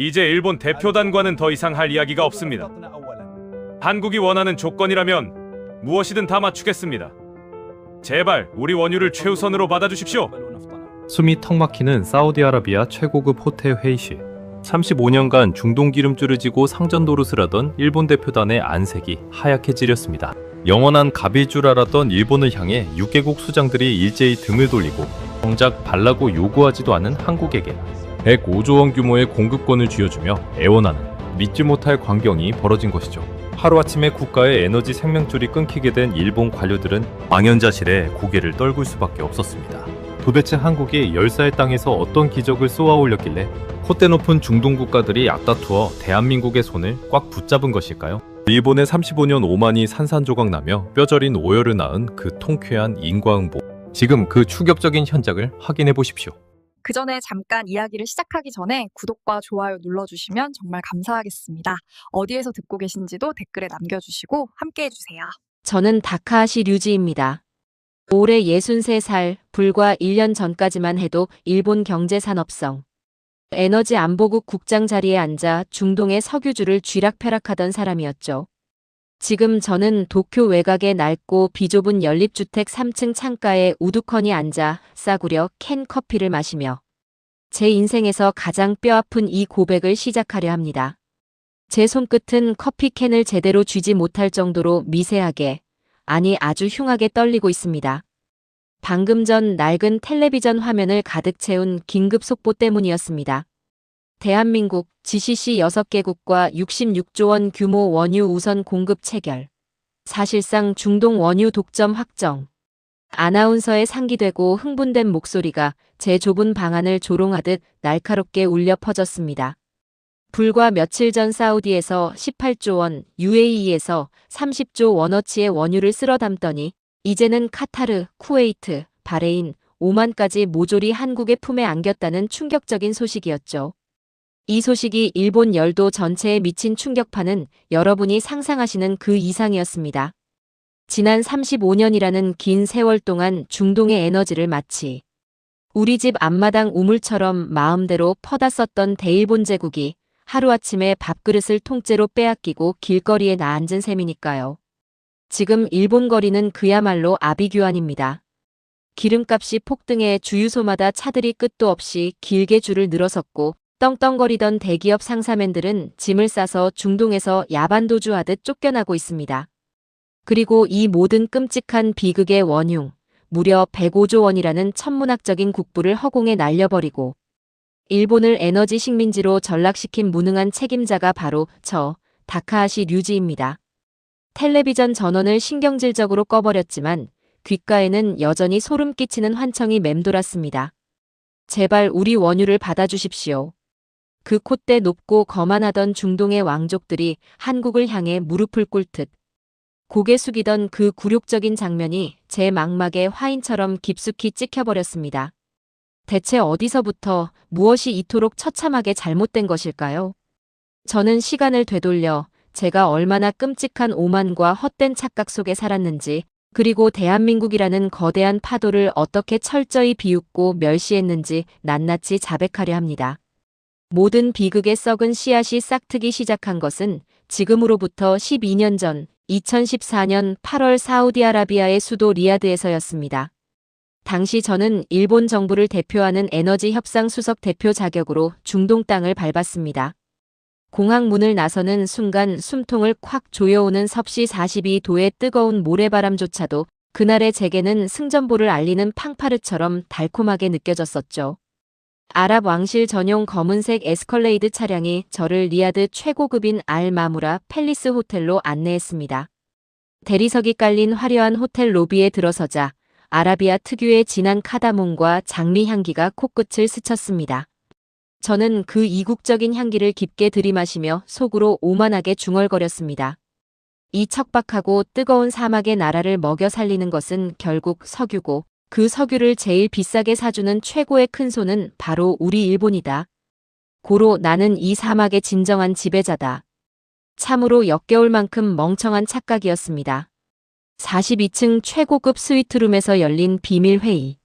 이제 일본 대표단과는 더 이상 할 이야기가 없습니다. 한국이 원하는 조건이라면 무엇이든 다 맞추겠습니다. 제발 우리 원유를 최우선으로 받아주십시오. 숨이 턱 막히는 사우디아라비아 최고급 호텔 회의실. 35년간 중동 기름줄을 지고 상전 노릇을 하던 일본 대표단의 안색이 하얗게 찌렸습니다. 영원한 갑일 줄 알았던 일본을 향해 6개국 수장들이 일제히 등을 돌리고 정작 달라고 요구하지도 않은 한국에게 105조 원 규모의 공급권을 쥐어주며 애원하는 믿지 못할 광경이 벌어진 것이죠. 하루아침에 국가의 에너지 생명줄이 끊기게 된 일본 관료들은 망연자실에 고개를 떨굴 수밖에 없었습니다. 도대체 한국이 열사의 땅에서 어떤 기적을 쏘아 올렸길래 콧대 높은 중동 국가들이 앞다투어 대한민국의 손을 꽉 붙잡은 것일까요? 일본의 35년 오만이 산산조각 나며 뼈저린 오열을 낳은 그 통쾌한 인과응보. 지금 그 충격적인 현장을 확인해 보십시오. 그 전에 잠깐 이야기를 시작하기 전에 구독과 좋아요 눌러주시면 정말 감사하겠습니다. 어디에서 듣고 계신지도 댓글에 남겨주시고 함께 해주세요. 저는 다카하시 류지입니다. 올해 63살, 불과 1년 전까지만 해도 일본 경제산업성 에너지 안보국 국장 자리에 앉아 중동의 석유주를 쥐락펴락하던 사람이었죠. 지금 저는 도쿄 외곽의 낡고 비좁은 연립주택 3층 창가에 우두커니 앉아 싸구려 캔 커피를 마시며 제 인생에서 가장 뼈아픈 이 고백을 시작하려 합니다. 제 손끝은 커피 캔을 제대로 쥐지 못할 정도로 미세하게, 아니 아주 흉하게 떨리고 있습니다. 방금 전 낡은 텔레비전 화면을 가득 채운 긴급 속보 때문이었습니다. 대한민국 GCC 6개국과 66조 원 규모 원유 우선 공급 체결. 사실상 중동 원유 독점 확정. 아나운서에 상기되고 흥분된 목소리가 제 좁은 방안을 조롱하듯 날카롭게 울려 퍼졌습니다. 불과 며칠 전 사우디에서 18조 원, UAE에서 30조 원어치의 원유를 쓸어 담더니 이제는 카타르, 쿠웨이트, 바레인, 오만까지 모조리 한국의 품에 안겼다는 충격적인 소식이었죠. 이 소식이 일본 열도 전체에 미친 충격파는 여러분이 상상하시는 그 이상이었습니다. 지난 35년이라는 긴 세월 동안 중동의 에너지를 마치 우리 집 앞마당 우물처럼 마음대로 퍼다 썼던 대일본 제국이 하루아침에 밥그릇을 통째로 빼앗기고 길거리에 나앉은 셈이니까요. 지금 일본 거리는 그야말로 아비규환입니다. 기름값이 폭등해 주유소마다 차들이 끝도 없이 길게 줄을 늘어섰고 떵떵거리던 대기업 상사맨들은 짐을 싸서 중동에서 야반도주하듯 쫓겨나고 있습니다. 그리고 이 모든 끔찍한 비극의 원흉, 무려 105조 원이라는 천문학적인 국부를 허공에 날려버리고 일본을 에너지 식민지로 전락시킨 무능한 책임자가 바로 저 다카하시 류지입니다. 텔레비전 전원을 신경질적으로 꺼버렸지만 귓가에는 여전히 소름 끼치는 환청이 맴돌았습니다. 제발 우리 원유를 받아주십시오. 그 콧대 높고 거만하던 중동의 왕족들이 한국을 향해 무릎을 꿇듯 고개 숙이던 그 굴욕적인 장면이 제 망막에 화인처럼 깊숙이 찍혀버렸습니다. 대체 어디서부터 무엇이 이토록 처참하게 잘못된 것일까요? 저는 시간을 되돌려 제가 얼마나 끔찍한 오만과 헛된 착각 속에 살았는지, 그리고 대한민국이라는 거대한 파도를 어떻게 철저히 비웃고 멸시했는지 낱낱이 자백하려 합니다. 모든 비극의 썩은 씨앗이 싹트기 시작한 것은 지금으로부터 12년 전 2014년 8월 사우디아라비아의 수도 리야드에서였습니다. 당시 저는 일본 정부를 대표하는 에너지 협상 수석 대표 자격으로 중동 땅을 밟았습니다. 공항 문을 나서는 순간 숨통을 콱 조여오는 섭씨 42도의 뜨거운 모래바람조차도 그날의 제게는 승전보를 알리는 팡파르처럼 달콤하게 느껴졌었죠. 아랍 왕실 전용 검은색 에스컬레이드 차량이 저를 리야드 최고급인 알 마무라 팰리스 호텔로 안내했습니다. 대리석이 깔린 화려한 호텔 로비에 들어서자 아라비아 특유의 진한 카다몬과 장미 향기가 코끝을 스쳤습니다. 저는 그 이국적인 향기를 깊게 들이마시며 속으로 오만하게 중얼거렸습니다. 이 척박하고 뜨거운 사막의 나라를 먹여 살리는 것은 결국 석유고, 그 석유를 제일 비싸게 사주는 최고의 큰손은 바로 우리 일본이다. 고로 나는 이 사막의 진정한 지배자다. 참으로 역겨울 만큼 멍청한 착각이었습니다. 42층 최고급 스위트룸에서 열린 비밀회의.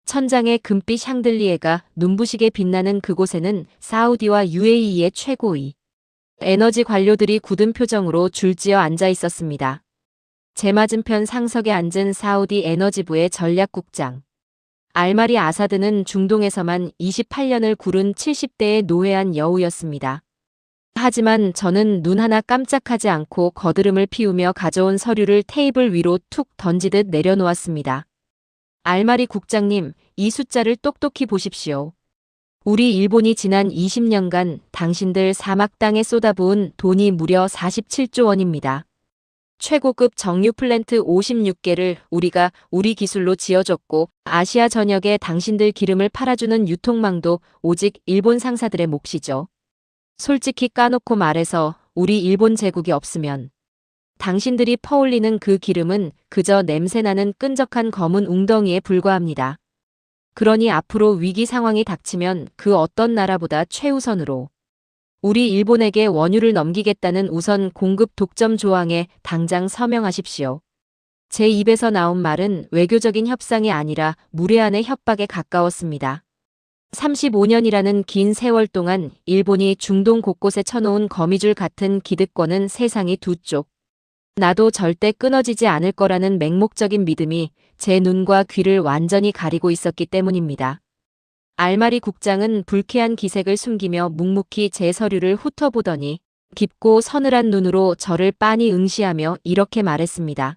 천장에 금빛 샹들리에가 눈부시게 빛나는 그곳에는 사우디와 UAE의 최고위 에너지 관료들이 굳은 표정으로 줄지어 앉아 있었습니다. 제 맞은편 상석에 앉은 사우디 에너지부의 전략국장. 알마리 아사드는 중동에서만 28년을 구른 70대의 노회한 여우였습니다. 하지만 저는 눈 하나 깜짝하지 않고 거드름을 피우며 가져온 서류를 테이블 위로 툭 던지듯 내려놓았습니다. 알마리 국장님, 이 숫자를 똑똑히 보십시오. 우리 일본이 지난 20년간 당신들 사막 땅에 쏟아부은 돈이 무려 47조 원입니다. 최고급 정유 플랜트 56개를 우리가 우리 기술로 지어줬고 아시아 전역에 당신들 기름을 팔아주는 유통망도 오직 일본 상사들의 몫이죠. 솔직히 까놓고 말해서 우리 일본 제국이 없으면 당신들이 퍼올리는 그 기름은 그저 냄새나는 끈적한 검은 웅덩이에 불과합니다. 그러니 앞으로 위기 상황이 닥치면 그 어떤 나라보다 최우선으로 우리 일본에게 원유를 넘기겠다는 우선 공급 독점 조항에 당장 서명하십시오. 제 입에서 나온 말은 외교적인 협상이 아니라 무례한의 협박에 가까웠습니다. 35년이라는 긴 세월 동안 일본이 중동 곳곳에 쳐놓은 거미줄 같은 기득권은 세상이 두 쪽. 나도 절대 끊어지지 않을 거라는 맹목적인 믿음이 제 눈과 귀를 완전히 가리고 있었기 때문입니다. 알마리 국장은 불쾌한 기색을 숨기며 묵묵히 제 서류를 훑어보더니 깊고 서늘한 눈으로 저를 빤히 응시하며 이렇게 말했습니다.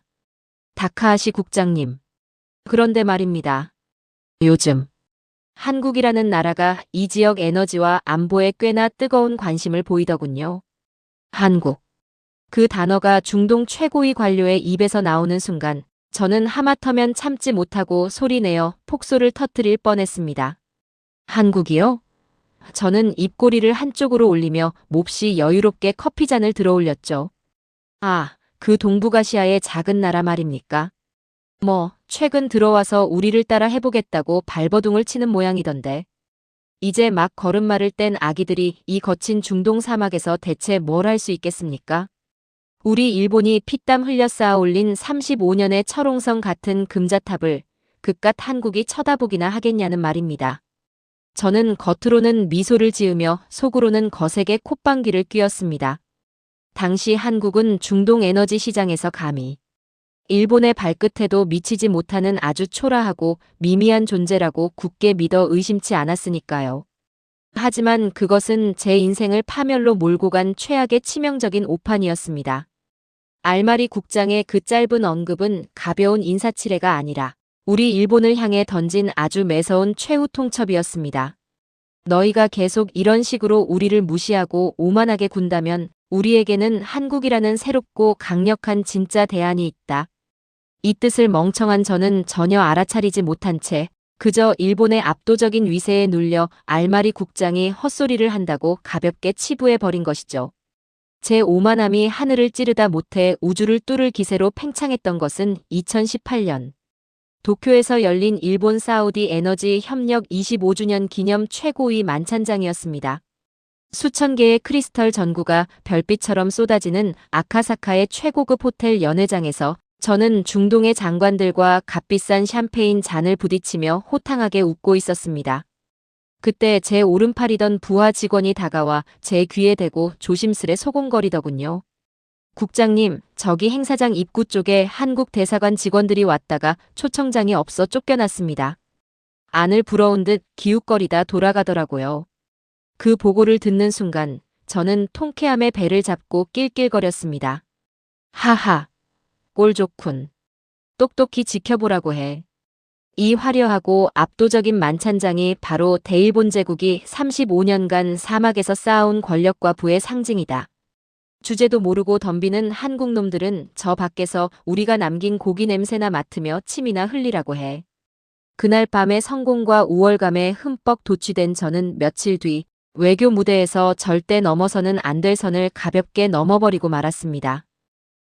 다카하시 국장님. 그런데 말입니다. 요즘 한국이라는 나라가 이 지역 에너지와 안보에 꽤나 뜨거운 관심을 보이더군요. 한국. 그 단어가 중동 최고위 관료의 입에서 나오는 순간 저는 하마터면 참지 못하고 소리내어 폭소를 터뜨릴 뻔했습니다. 한국이요? 저는 입꼬리를 한쪽으로 올리며 몹시 여유롭게 커피잔을 들어올렸죠. 아, 그 동북아시아의 작은 나라 말입니까? 최근 들어와서 우리를 따라 해보겠다고 발버둥을 치는 모양이던데. 이제 막 걸음마를 뗀 아기들이 이 거친 중동 사막에서 대체 뭘 할 수 있겠습니까? 우리 일본이 피땀 흘려 쌓아 올린 35년의 철옹성 같은 금자탑을 그깟 한국이 쳐다보기나 하겠냐는 말입니다. 저는 겉으로는 미소를 지으며 속으로는 거세게 콧방귀를 뀌었습니다. 당시 한국은 중동 에너지 시장에서 감히 일본의 발끝에도 미치지 못하는 아주 초라하고 미미한 존재라고 굳게 믿어 의심치 않았으니까요. 하지만 그것은 제 인생을 파멸로 몰고 간 최악의 치명적인 오판이었습니다. 알마리 국장의 그 짧은 언급은 가벼운 인사치레가 아니라 우리 일본을 향해 던진 아주 매서운 최후 통첩이었습니다. 너희가 계속 이런 식으로 우리를 무시하고 오만하게 군다면 우리에게는 한국이라는 새롭고 강력한 진짜 대안이 있다. 이 뜻을 멍청한 저는 전혀 알아차리지 못한 채 그저 일본의 압도적인 위세에 눌려 알마리 국장이 헛소리를 한다고 가볍게 치부해버린 것이죠. 제 오만함이 하늘을 찌르다 못해 우주를 뚫을 기세로 팽창했던 것은 2018년. 도쿄에서 열린 일본 사우디 에너지 협력 25주년 기념 최고위 만찬장이었습니다. 수천 개의 크리스털 전구가 별빛처럼 쏟아지는 아카사카의 최고급 호텔 연회장에서 저는 중동의 장관들과 값비싼 샴페인 잔을 부딪히며 호탕하게 웃고 있었습니다. 그때 제 오른팔이던 부하 직원이 다가와 제 귀에 대고 조심스레 소곤거리더군요. 국장님, 저기 행사장 입구 쪽에 한국 대사관 직원들이 왔다가 초청장이 없어 쫓겨났습니다. 안을 부러운 듯 기웃거리다 돌아가더라고요. 그 보고를 듣는 순간 저는 통쾌함에 배를 잡고 낄낄거렸습니다. 하하, 꼴 좋군. 똑똑히 지켜보라고 해. 이 화려하고 압도적인 만찬장이 바로 대일본 제국이 35년간 사막에서 쌓아온 권력과 부의 상징이다. 주제도 모르고 덤비는 한국 놈들은 저 밖에서 우리가 남긴 고기 냄새나 맡으며 침이나 흘리라고 해. 그날 밤의 성공과 우월감에 흠뻑 도취된 저는 며칠 뒤 외교 무대에서 절대 넘어서는 안 될 선을 가볍게 넘어버리고 말았습니다.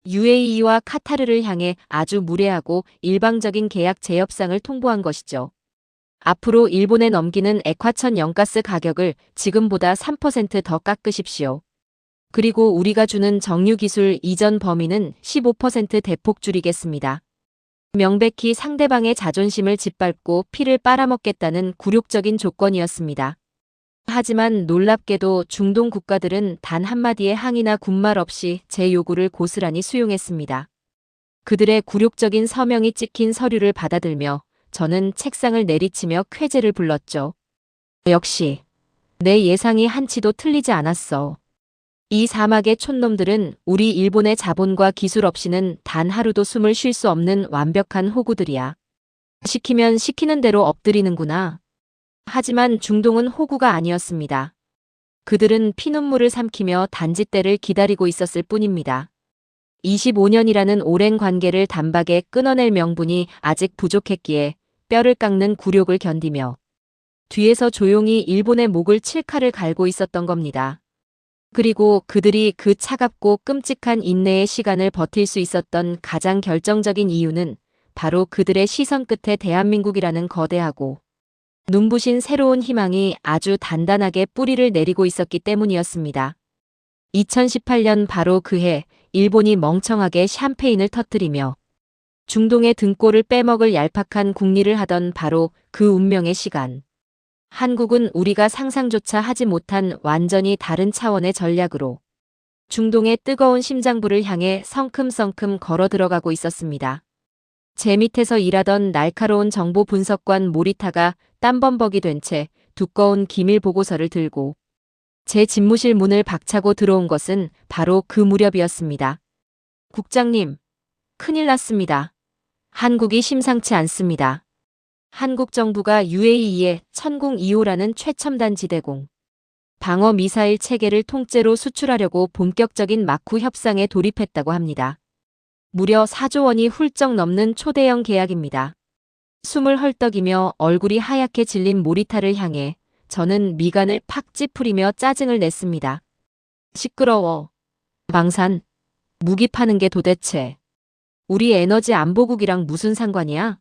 UAE와 카타르를 향해 아주 무례하고 일방적인 계약 재협상을 통보한 것이죠. 앞으로 일본에 넘기는 액화천 연가스 가격을 지금보다 3% 더 깎으십시오. 그리고 우리가 주는 정유 기술 이전 범위는 15% 대폭 줄이겠습니다. 명백히 상대방의 자존심을 짓밟고 피를 빨아먹겠다는 굴욕적인 조건이었습니다. 하지만 놀랍게도 중동 국가들은 단 한마디의 항의나 군말 없이 제 요구를 고스란히 수용했습니다. 그들의 굴욕적인 서명이 찍힌 서류를 받아들며 저는 책상을 내리치며 쾌재를 불렀죠. 역시 내 예상이 한치도 틀리지 않았어. 이 사막의 촌놈들은 우리 일본의 자본과 기술 없이는 단 하루도 숨을 쉴 수 없는 완벽한 호구들이야. 시키면 시키는 대로 엎드리는구나. 하지만 중동은 호구가 아니었습니다. 그들은 피눈물을 삼키며 단지 때를 기다리고 있었을 뿐입니다. 25년이라는 오랜 관계를 단박에 끊어낼 명분이 아직 부족했기에 뼈를 깎는 굴욕을 견디며 뒤에서 조용히 일본의 목을 칠칼을 갈고 있었던 겁니다. 그리고 그들이 그 차갑고 끔찍한 인내의 시간을 버틸 수 있었던 가장 결정적인 이유는 바로 그들의 시선 끝에 대한민국이라는 거대하고 눈부신 새로운 희망이 아주 단단하게 뿌리를 내리고 있었기 때문이었습니다. 2018년 바로 그해 일본이 멍청하게 샴페인을 터뜨리며 중동의 등골을 빼먹을 얄팍한 궁리를 하던 바로 그 운명의 시간. 한국은 우리가 상상조차 하지 못한 완전히 다른 차원의 전략으로 중동의 뜨거운 심장부를 향해 성큼성큼 걸어 들어가고 있었습니다. 제 밑에서 일하던 날카로운 정보 분석관 모리타가 땀범벅이 된 채 두꺼운 기밀 보고서를 들고 제 집무실 문을 박차고 들어온 것은 바로 그 무렵이었습니다. 국장님, 큰일 났습니다. 한국이 심상치 않습니다. 한국 정부가 UAE에 천궁 2호라는 최첨단 지대공 방어 미사일 체계를 통째로 수출하려고 본격적인 마쿠 협상에 돌입했다고 합니다. 무려 4조 원이 훌쩍 넘는 초대형 계약입니다. 숨을 헐떡이며 얼굴이 하얗게 질린 모리타를 향해 저는 미간을 팍 찌푸리며 짜증을 냈습니다. 시끄러워. 망산. 무기 파는 게 도대체 우리 에너지 안보국이랑 무슨 상관이야?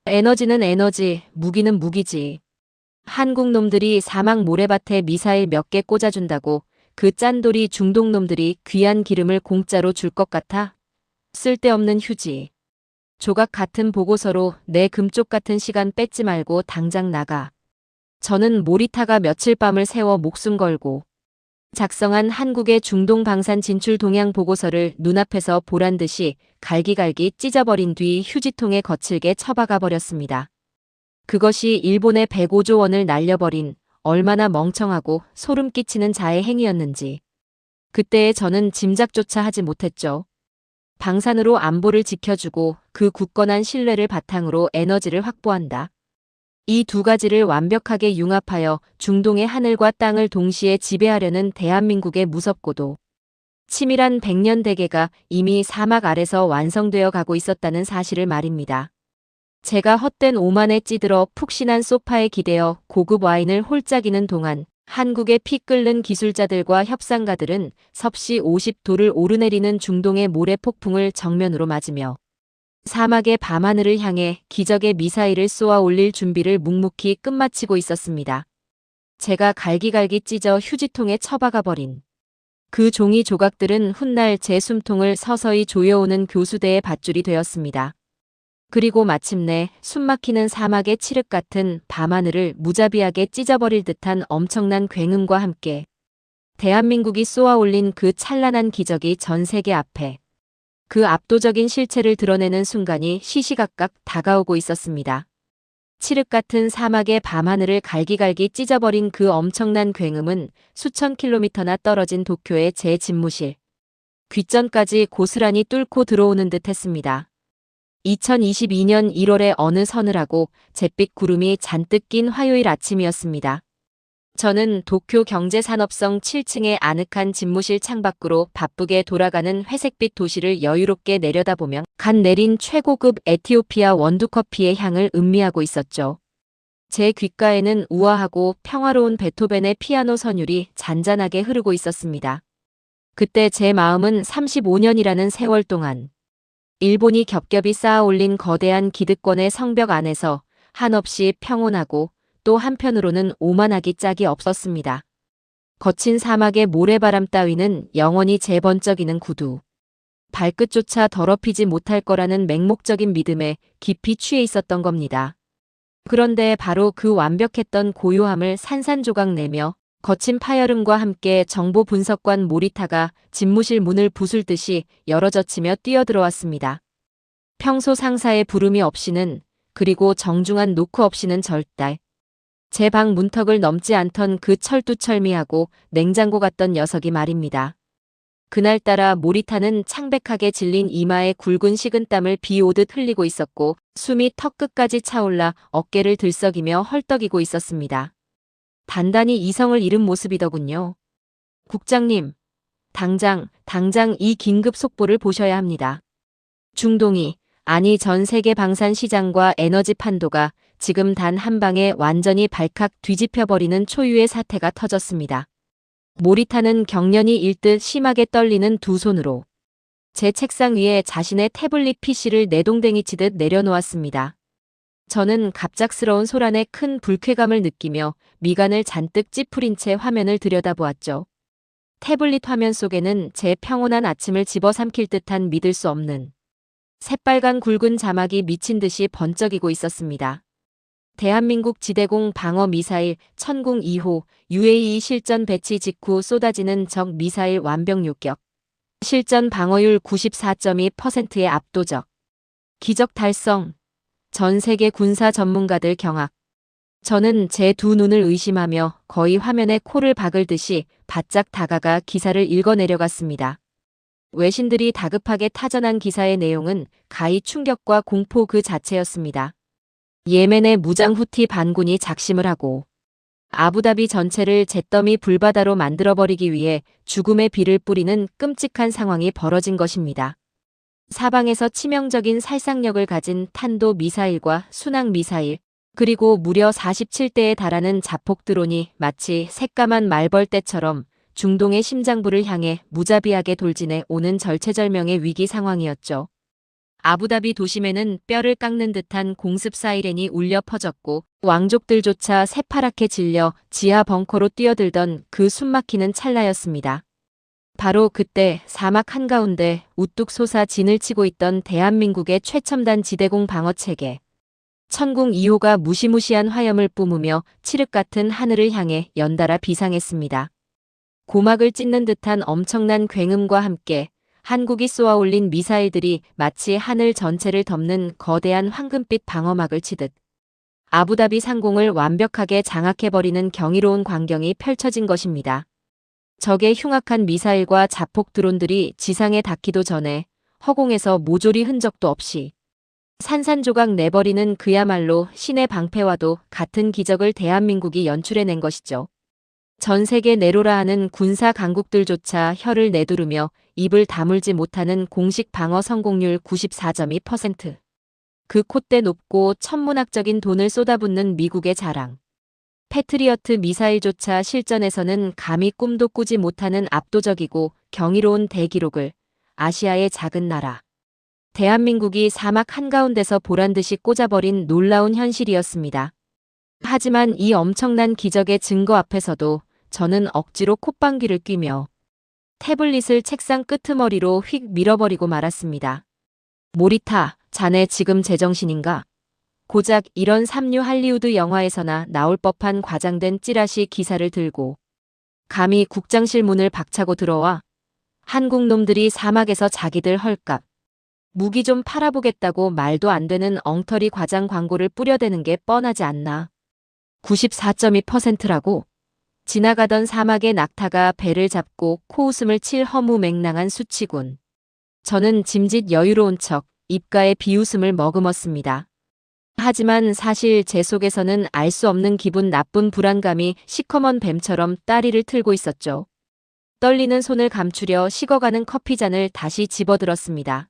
에너지는 에너지, 무기는 무기지. 한국 놈들이 사막 모래밭에 미사일 몇 개 꽂아준다고 그 짠돌이 중동 놈들이 귀한 기름을 공짜로 줄 것 같아? 쓸데없는 휴지. 조각 같은 보고서로 내 금쪽 같은 시간 뺏지 말고 당장 나가. 저는 모리타가 며칠 밤을 새워 목숨 걸고 작성한 한국의 중동 방산 진출 동향 보고서를 눈앞에서 보란듯이 갈기갈기 찢어버린 뒤 휴지통에 거칠게 처박아 버렸습니다. 그것이 일본의 105조 원을 날려버린 얼마나 멍청하고 소름 끼치는 자의 행위였는지 그때의 저는 짐작조차 하지 못했죠. 방산으로 안보를 지켜주고 그 굳건한 신뢰를 바탕으로 에너지를 확보한다. 이 두 가지를 완벽하게 융합하여 중동의 하늘과 땅을 동시에 지배하려는 대한민국의 무섭고도 치밀한 백년 대계가 이미 사막 아래서 완성되어 가고 있었다는 사실을 말입니다. 제가 헛된 오만에 찌들어 푹신한 소파에 기대어 고급 와인을 홀짝이는 동안 한국의 피 끓는 기술자들과 협상가들은 섭씨 50도를 오르내리는 중동의 모래 폭풍을 정면으로 맞으며 사막의 밤하늘을 향해 기적의 미사일을 쏘아 올릴 준비를 묵묵히 끝마치고 있었습니다. 제가 갈기갈기 찢어 휴지통에 처박아 버린 그 종이 조각들은 훗날 제 숨통을 서서히 조여오는 교수대의 밧줄이 되었습니다. 그리고 마침내 숨막히는 사막의 칠흑 같은 밤하늘을 무자비하게 찢어버릴 듯한 엄청난 굉음과 함께 대한민국이 쏘아 올린 그 찬란한 기적이 전 세계 앞에 그 압도적인 실체를 드러내는 순간이 시시각각 다가오고 있었습니다. 칠흑 같은 사막의 밤하늘을 갈기갈기 찢어버린 그 엄청난 굉음은 수천 킬로미터나 떨어진 도쿄의 제 집무실 귓전까지 고스란히 뚫고 들어오는 듯 했습니다. 2022년 1월의 어느 서늘하고 잿빛 구름이 잔뜩 낀 화요일 아침이었습니다. 저는 도쿄 경제산업성 7층의 아늑한 집무실 창밖으로 바쁘게 돌아가는 회색빛 도시를 여유롭게 내려다보며 간 내린 최고급 에티오피아 원두커피의 향을 음미하고 있었죠. 제 귓가에는 우아하고 평화로운 베토벤의 피아노 선율이 잔잔하게 흐르고 있었습니다. 그때 제 마음은 35년이라는 세월 동안 일본이 겹겹이 쌓아 올린 거대한 기득권의 성벽 안에서 한없이 평온하고 또 한편으로는 오만하기 짝이 없었습니다. 거친 사막의 모래바람 따위는 영원히 재번쩍이는 구두. 발끝조차 더럽히지 못할 거라는 맹목적인 믿음에 깊이 취해 있었던 겁니다. 그런데 바로 그 완벽했던 고요함을 산산조각 내며 거친 파열음과 함께 정보 분석관 모리타가 집무실 문을 부술듯이 열어젖히며 뛰어들어왔습니다. 평소 상사의 부름이 없이는, 그리고 정중한 노크 없이는 절대 제 방 문턱을 넘지 않던 그 철두철미하고 냉장고 같던 녀석이 말입니다. 그날따라 모리타는 창백하게 질린 이마에 굵은 식은땀을 비 오듯 흘리고 있었고 숨이 턱끝까지 차올라 어깨를 들썩이며 헐떡이고 있었습니다. 단단히 이성을 잃은 모습이더군요. 국장님, 당장 이 긴급 속보를 보셔야 합니다. 중동이, 아니 전 세계 방산 시장과 에너지 판도가 지금 단 한 방에 완전히 발칵 뒤집혀버리는 초유의 사태가 터졌습니다. 모리타는 경련이 일듯 심하게 떨리는 두 손으로 제 책상 위에 자신의 태블릿 PC를 내동댕이치듯 내려놓았습니다. 저는 갑작스러운 소란에 큰 불쾌감을 느끼며 미간을 잔뜩 찌푸린 채 화면을 들여다보았죠. 태블릿 화면 속에는 제 평온한 아침을 집어삼킬 듯한 믿을 수 없는 새빨간 굵은 자막이 미친 듯이 번쩍이고 있었습니다. 대한민국 지대공 방어 미사일 천궁 2호 UAE 실전 배치 직후 쏟아지는 적 미사일 완벽 요격. 실전 방어율 94.2%의 압도적 기적 달성. 전 세계 군사 전문가들 경악. 저는 제 두 눈을 의심하며 거의 화면에 코를 박을 듯이 바짝 다가가 기사를 읽어내려갔습니다. 외신들이 다급하게 타전한 기사의 내용은 가히 충격과 공포 그 자체였습니다. 예멘의 무장 후티 반군이 작심을 하고 아부다비 전체를 잿더미 불바다로 만들어버리기 위해 죽음의 비를 뿌리는 끔찍한 상황이 벌어진 것입니다. 사방에서 치명적인 살상력을 가진 탄도 미사일과 순항 미사일, 그리고 무려 47대에 달하는 자폭 드론이 마치 새까만 말벌떼처럼 중동의 심장부를 향해 무자비하게 돌진해 오는 절체절명의 위기 상황이었죠. 아부다비 도심에는 뼈를 깎는 듯한 공습 사이렌이 울려 퍼졌고 왕족들조차 새파랗게 질려 지하 벙커로 뛰어들던 그 숨막히는 찰나였습니다. 바로 그때 사막 한가운데 우뚝 솟아 진을 치고 있던 대한민국의 최첨단 지대공 방어체계 천궁 2호가 무시무시한 화염을 뿜으며 칠흑 같은 하늘을 향해 연달아 비상했습니다. 고막을 찢는 듯한 엄청난 굉음과 함께 한국이 쏘아올린 미사일들이 마치 하늘 전체를 덮는 거대한 황금빛 방어막을 치듯 아부다비 상공을 완벽하게 장악해버리는 경이로운 광경이 펼쳐진 것입니다. 적의 흉악한 미사일과 자폭 드론들이 지상에 닿기도 전에 허공에서 모조리 흔적도 없이 산산조각 내버리는 그야말로 신의 방패와도 같은 기적을 대한민국이 연출해낸 것이죠. 전 세계 내로라 하는 군사 강국들조차 혀를 내두르며 입을 다물지 못하는 공식 방어 성공률 94.2%. 그 콧대 높고 천문학적인 돈을 쏟아붓는 미국의 자랑. 패트리어트 미사일조차 실전에서는 감히 꿈도 꾸지 못하는 압도적이고 경이로운 대기록을 아시아의 작은 나라 대한민국이 사막 한가운데서 보란듯이 꽂아버린 놀라운 현실이었습니다. 하지만 이 엄청난 기적의 증거 앞에서도 저는 억지로 콧방귀를 뀌며 태블릿을 책상 끄트머리로 휙 밀어버리고 말았습니다. 모리타, 자네 지금 제정신인가? 고작 이런 삼류 할리우드 영화에서나 나올 법한 과장된 찌라시 기사를 들고 감히 국장실 문을 박차고 들어와 한국 놈들이 사막에서 자기들 헐값 무기 좀 팔아보겠다고 말도 안 되는 엉터리 과장 광고를 뿌려대는 게 뻔하지 않나. 94.2%라고? 지나가던 사막의 낙타가 배를 잡고 코웃음을 칠 허무맹랑한 수치군. 저는 짐짓 여유로운 척 입가에 비웃음을 머금었습니다. 하지만 사실 제 속에서는 알 수 없는 기분 나쁜 불안감이 시커먼 뱀처럼 따리를 틀고 있었죠. 떨리는 손을 감추려 식어가는 커피잔을 다시 집어들었습니다.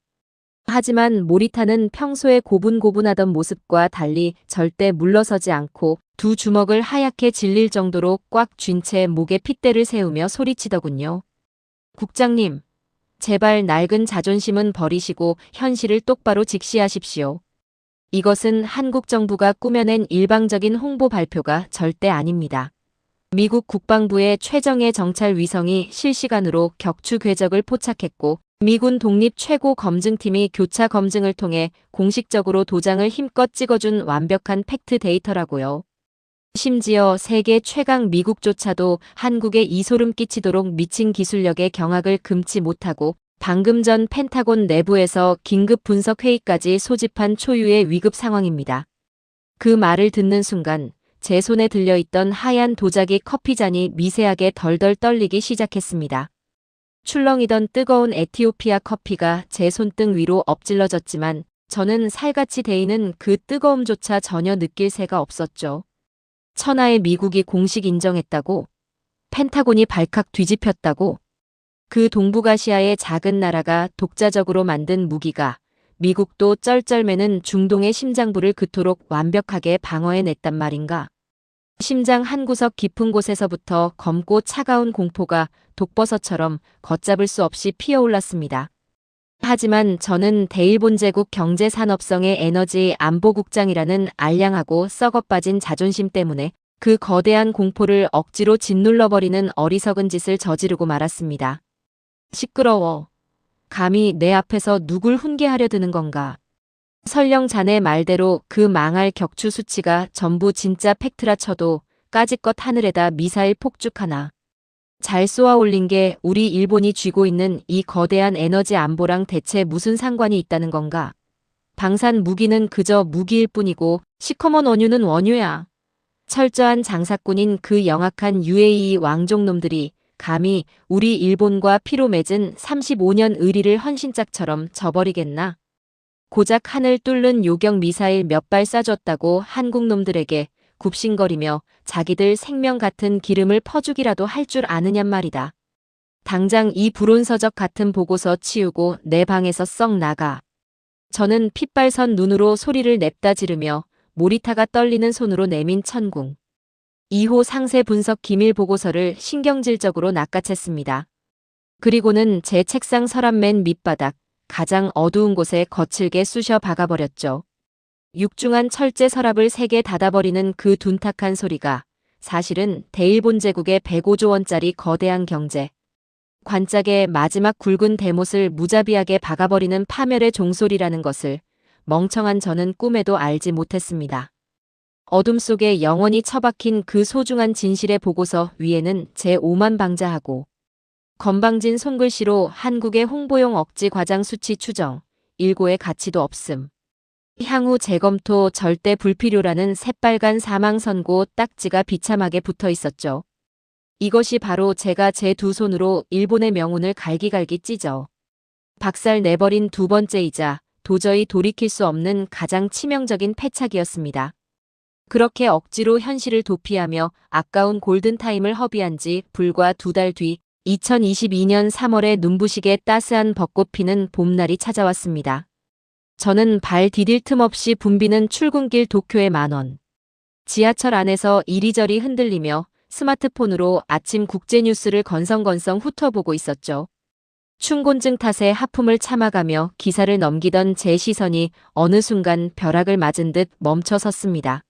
하지만 모리타는 평소에 고분고분하던 모습과 달리 절대 물러서지 않고 두 주먹을 하얗게 질릴 정도로 꽉 쥔 채 목에 핏대를 세우며 소리치더군요. 국장님, 제발 낡은 자존심은 버리시고 현실을 똑바로 직시하십시오. 이것은 한국 정부가 꾸며낸 일방적인 홍보 발표가 절대 아닙니다. 미국 국방부의 최정예 정찰 위성이 실시간으로 격추 궤적을 포착했고 미군 독립 최고 검증팀이 교차 검증을 통해 공식적으로 도장을 힘껏 찍어준 완벽한 팩트 데이터라고요. 심지어 세계 최강 미국조차도 한국에 이 소름 끼치도록 미친 기술력의 경악을 금치 못하고 방금 전 펜타곤 내부에서 긴급 분석 회의까지 소집한 초유의 위급 상황입니다. 그 말을 듣는 순간 제 손에 들려있던 하얀 도자기 커피잔이 미세하게 덜덜 떨리기 시작했습니다. 출렁이던 뜨거운 에티오피아 커피가 제 손등 위로 엎질러졌지만 저는 살같이 데이는 그 뜨거움조차 전혀 느낄 새가 없었죠. 천하의 미국이 공식 인정했다고, 펜타곤이 발칵 뒤집혔다고, 그 동북아시아의 작은 나라가 독자적으로 만든 무기가 미국도 쩔쩔매는 중동의 심장부를 그토록 완벽하게 방어해냈단 말인가. 심장 한구석 깊은 곳에서부터 검고 차가운 공포가 독버섯처럼 걷잡을 수 없이 피어올랐습니다. 하지만 저는 대일본제국 경제산업성의 에너지 안보국장이라는 알량하고 썩어빠진 자존심 때문에 그 거대한 공포를 억지로 짓눌러버리는 어리석은 짓을 저지르고 말았습니다. 시끄러워. 감히 내 앞에서 누굴 훈계하려 드는 건가. 설령 자네 말대로 그 망할 격추 수치가 전부 진짜 팩트라 쳐도 까짓것 하늘에다 미사일 폭죽 하나. 잘 쏘아 올린 게 우리 일본이 쥐고 있는 이 거대한 에너지 안보랑 대체 무슨 상관이 있다는 건가? 방산 무기는 그저 무기일 뿐이고 시커먼 원유는 원유야. 철저한 장사꾼인 그 영악한 UAE 왕족놈들이 감히 우리 일본과 피로 맺은 35년 의리를 헌신짝처럼 저버리겠나? 고작 하늘 뚫는 요격 미사일 몇 발 쏴줬다고 한국놈들에게 굽신거리며 자기들 생명 같은 기름을 퍼주기라도 할 줄 아느냔 말이다. 당장 이 불온서적 같은 보고서 치우고 내 방에서 썩 나가. 저는 핏발선 눈으로 소리를 냅다 지르며 모리타가 떨리는 손으로 내민 천궁. 2호 상세 분석 기밀 보고서를 신경질적으로 낚아챘습니다. 그리고는 제 책상 서랍 맨 밑바닥, 가장 어두운 곳에 거칠게 쑤셔 박아버렸죠. 육중한 철제 서랍을 3개 닫아버리는 그 둔탁한 소리가 사실은 대일본 제국의 105조 원짜리 거대한 경제. 관짝의 마지막 굵은 대못을 무자비하게 박아버리는 파멸의 종소리라는 것을 멍청한 저는 꿈에도 알지 못했습니다. 어둠 속에 영원히 처박힌 그 소중한 진실의 보고서 위에는 제 오만 방자하고 건방진 손글씨로 한국의 홍보용 억지 과장 수치 추정, 일고의 가치도 없음. 향후 재검토 절대 불필요라는 새빨간 사망선고 딱지가 비참하게 붙어 있었죠. 이것이 바로 제가 제 두 손으로 일본의 명운을 갈기갈기 찢어 박살 내버린 두 번째이자 도저히 돌이킬 수 없는 가장 치명적인 패착이었습니다. 그렇게 억지로 현실을 도피하며 아까운 골든타임을 허비한 지 불과 2달 뒤 2022년 3월에 눈부시게 따스한 벚꽃 피는 봄날이 찾아왔습니다. 저는 발 디딜 틈 없이 붐비는 출근길 도쿄의 만원. 지하철 안에서 이리저리 흔들리며 스마트폰으로 아침 국제뉴스를 건성건성 훑어보고 있었죠. 충곤증 탓에 하품을 참아가며 기사를 넘기던 제 시선이 어느 순간 벼락을 맞은 듯 멈춰 섰습니다.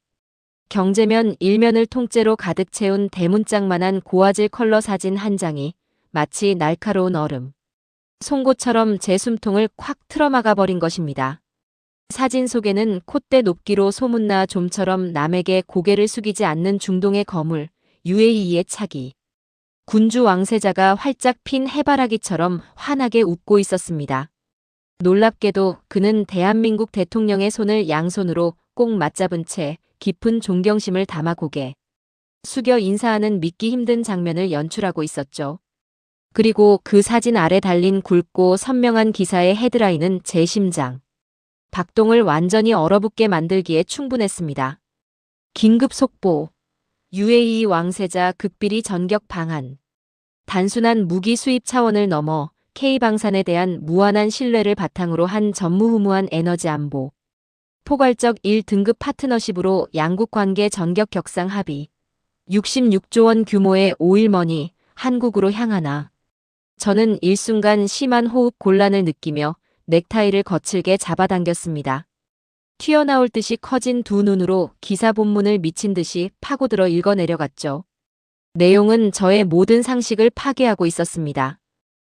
경제면 일면을 통째로 가득 채운 대문짝만한 고화질 컬러 사진 한 장이 마치 날카로운 얼음. 송곳처럼 제 숨통을 콱 틀어막아 버린 것입니다. 사진 속에는 콧대 높기로 소문나 좀처럼 남에게 고개를 숙이지 않는 중동의 거물, UAE의 차기. 군주 왕세자가 활짝 핀 해바라기처럼 환하게 웃고 있었습니다. 놀랍게도 그는 대한민국 대통령의 손을 양손으로 꼭 맞잡은 채 깊은 존경심을 담아 고개 숙여 인사하는 믿기 힘든 장면을 연출하고 있었죠. 그리고 그 사진 아래 달린 굵고 선명한 기사의 헤드라인은 제 심장. 박동을 완전히 얼어붙게 만들기에 충분했습니다. 긴급 속보. UAE 왕세자 극비리 전격 방한. 단순한 무기 수입 차원을 넘어 K방산에 대한 무한한 신뢰를 바탕으로 한 전무후무한 에너지 안보. 포괄적 1등급 파트너십으로 양국 관계 전격 격상 합의. 66조 원 규모의 오일머니 한국으로 향하나. 저는 일순간 심한 호흡 곤란을 느끼며 넥타이를 거칠게 잡아당겼습니다. 튀어나올 듯이 커진 두 눈으로 기사 본문을 미친 듯이 파고들어 읽어내려갔죠. 내용은 저의 모든 상식을 파괴하고 있었습니다.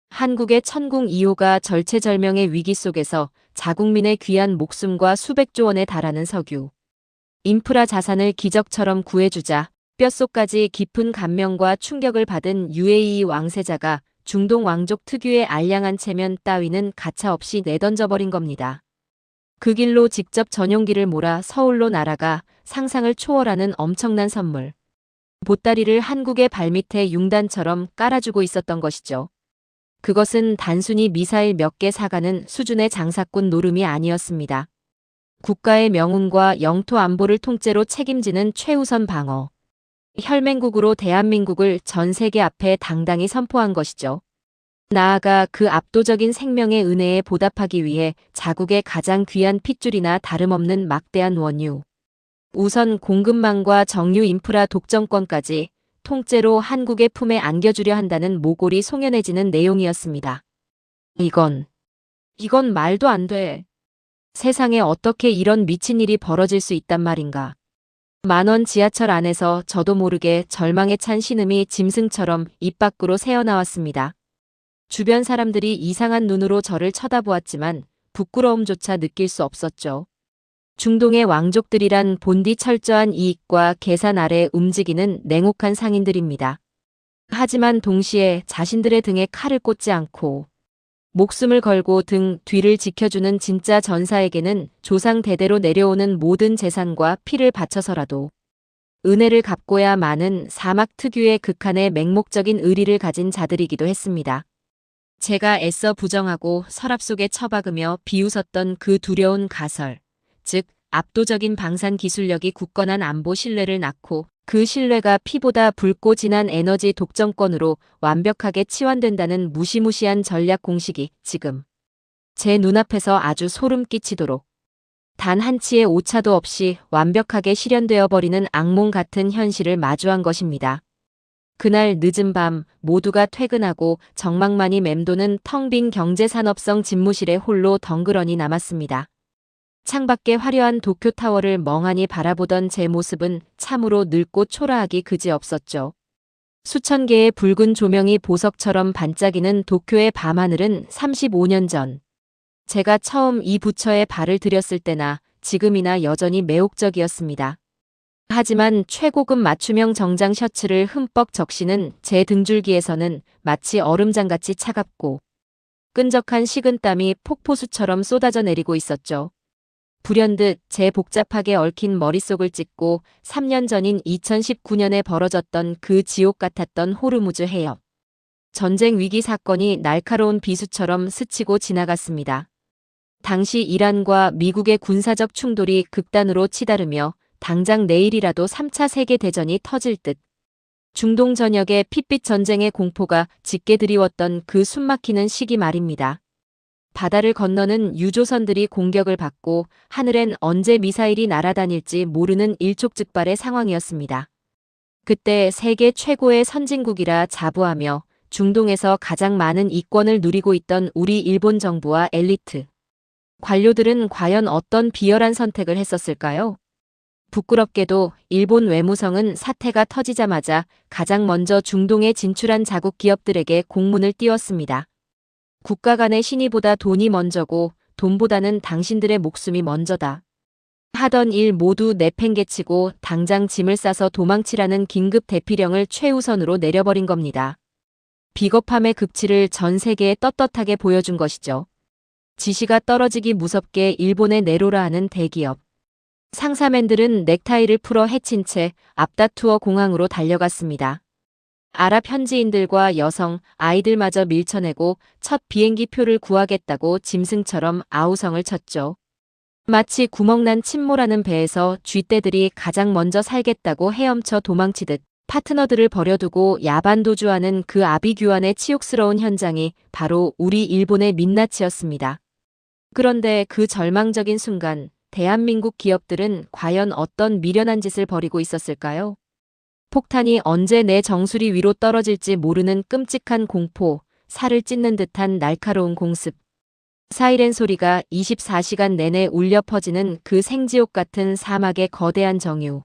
한국의 천궁 2호가 절체절명의 위기 속에서 자국민의 귀한 목숨과 수백조 원에 달하는 석유, 인프라 자산을 기적처럼 구해주자 뼛속까지 깊은 감명과 충격을 받은 UAE 왕세자가 중동 왕족 특유의 알량한 체면 따위는 가차없이 내던져버린 겁니다. 그 길로 직접 전용기를 몰아 서울로 날아가 상상을 초월하는 엄청난 선물. 보따리를 한국의 발밑에 융단처럼 깔아주고 있었던 것이죠. 그것은 단순히 미사일 몇 개 사가는 수준의 장사꾼 노름이 아니었습니다. 국가의 명운과 영토 안보를 통째로 책임지는 최우선 방어. 혈맹국으로 대한민국을 전 세계 앞에 당당히 선포한 것이죠. 나아가 그 압도적인 생명의 은혜에 보답하기 위해 자국의 가장 귀한 핏줄이나 다름없는 막대한 원유. 우선 공급망과 정유 인프라 독점권까지 통째로 한국의 품에 안겨주려 한다는 모골이 송연해지는 내용이었습니다. 이건 말도 안 돼. 세상에 어떻게 이런 미친 일이 벌어질 수 있단 말인가. 만원 지하철 안에서 저도 모르게 절망에 찬 신음이 짐승처럼 입 밖으로 새어나왔습니다. 주변 사람들이 이상한 눈으로 저를 쳐다보았지만 부끄러움조차 느낄 수 없었죠. 중동의 왕족들이란 본디 철저한 이익과 계산 아래 움직이는 냉혹한 상인들입니다. 하지만 동시에 자신들의 등에 칼을 꽂지 않고 목숨을 걸고 등 뒤를 지켜주는 진짜 전사에게는 조상 대대로 내려오는 모든 재산과 피를 바쳐서라도 은혜를 갚고야 마는 사막 특유의 극한의 맹목적인 의리를 가진 자들이기도 했습니다. 제가 애써 부정하고 서랍 속에 처박으며 비웃었던 그 두려운 가설, 즉 압도적인 방산 기술력이 굳건한 안보 신뢰를 낳고 그 신뢰가 피보다 붉고 진한 에너지 독점권으로 완벽하게 치환된다는 무시무시한 전략 공식이 지금 제 눈앞에서 아주 소름 끼치도록 단 한치의 오차도 없이 완벽하게 실현되어 버리는 악몽 같은 현실을 마주한 것입니다. 그날 늦은 밤 모두가 퇴근하고 정막만이 맴도는 텅 빈 경제산업성 집무실에 홀로 덩그러니 남았습니다. 창밖의 화려한 도쿄타워를 멍하니 바라보던 제 모습은 참으로 늙고 초라하기 그지없었죠. 수천 개의 붉은 조명이 보석처럼 반짝이는 도쿄의 밤하늘은 35년 전 제가 처음 이 부처에 발을 들였을 때나 지금이나 여전히 매혹적이었습니다. 하지만 최고급 맞춤형 정장 셔츠를 흠뻑 적시는 제 등줄기에서는 마치 얼음장같이 차갑고 끈적한 식은땀이 폭포수처럼 쏟아져 내리고 있었죠. 불현듯 제 복잡하게 얽힌 머릿속을 찢고 3년 전인 2019년에 벌어졌던 그 지옥 같았던 호르무즈 해협. 전쟁 위기 사건이 날카로운 비수처럼 스치고 지나갔습니다. 당시 이란과 미국의 군사적 충돌이 극단으로 치달으며 당장 내일이라도 3차 세계대전이 터질 듯 중동 전역의 핏빛 전쟁의 공포가 짙게 드리웠던 그 숨막히는 시기 말입니다. 바다를 건너는 유조선들이 공격을 받고 하늘엔 언제 미사일이 날아다닐지 모르는 일촉즉발의 상황이었습니다. 그때 세계 최고의 선진국이라 자부하며 중동에서 가장 많은 이권을 누리고 있던 우리 일본 정부와 엘리트 관료들은 과연 어떤 비열한 선택을 했었을까요? 부끄럽게도 일본 외무성은 사태가 터지자마자 가장 먼저 중동에 진출한 자국 기업들에게 공문을 띄웠습니다. 국가 간의 신의보다 돈이 먼저고 돈보다는 당신들의 목숨이 먼저다. 하던 일 모두 내팽개치고 당장 짐을 싸서 도망치라는 긴급 대피령을 최우선으로 내려버린 겁니다. 비겁함의 극치를 전 세계에 떳떳하게 보여준 것이죠. 지시가 떨어지기 무섭게 일본에 내로라 하는 대기업. 상사맨들은 넥타이를 풀어 해친 채 앞다투어 공항으로 달려갔습니다. 아랍 현지인들과 여성, 아이들마저 밀쳐내고 첫 비행기 표를 구하겠다고 짐승처럼 아우성을 쳤죠. 마치 구멍난 침몰하는 배에서 쥐떼들이 가장 먼저 살겠다고 헤엄쳐 도망치듯 파트너들을 버려두고 야반도주하는 그 아비규환의 치욕스러운 현장이 바로 우리 일본의 민낯이었습니다. 그런데 그 절망적인 순간 대한민국 기업들은 과연 어떤 미련한 짓을 벌이고 있었을까요? 폭탄이 언제 내 정수리 위로 떨어질지 모르는 끔찍한 공포, 살을 찢는 듯한 날카로운 공습. 사이렌 소리가 24시간 내내 울려 퍼지는 그 생지옥 같은 사막의 거대한 정유.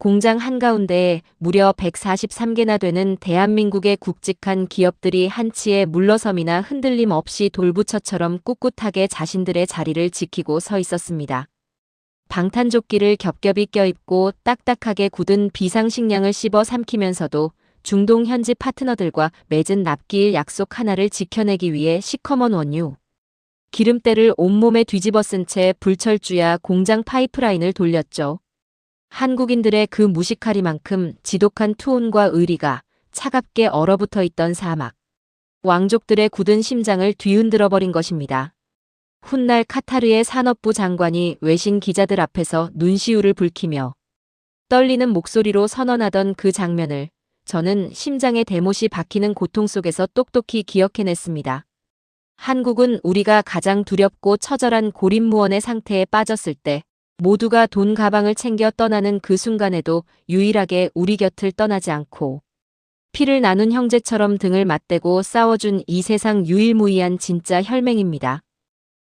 공장 한가운데에 무려 143개나 되는 대한민국의 굵직한 기업들이 한치의 물러섬이나 흔들림 없이 돌부처처럼 꿋꿋하게 자신들의 자리를 지키고 서 있었습니다. 방탄조끼를 겹겹이 껴입고 딱딱하게 굳은 비상식량을 씹어 삼키면서도 중동 현지 파트너들과 맺은 납기일 약속 하나를 지켜내기 위해 시커먼 원유, 기름때를 온몸에 뒤집어 쓴 채 불철주야 공장 파이프라인을 돌렸죠. 한국인들의 그 무식하리만큼 지독한 투혼과 의리가 차갑게 얼어붙어 있던 사막. 왕족들의 굳은 심장을 뒤흔들어 버린 것입니다. 훗날 카타르의 산업부 장관이 외신 기자들 앞에서 눈시울을 붉히며 떨리는 목소리로 선언하던 그 장면을 저는 심장에 대못이 박히는 고통 속에서 똑똑히 기억해냈습니다. 한국은 우리가 가장 두렵고 처절한 고립무원의 상태에 빠졌을 때 모두가 돈 가방을 챙겨 떠나는 그 순간에도 유일하게 우리 곁을 떠나지 않고 피를 나눈 형제처럼 등을 맞대고 싸워준 이 세상 유일무이한 진짜 혈맹입니다.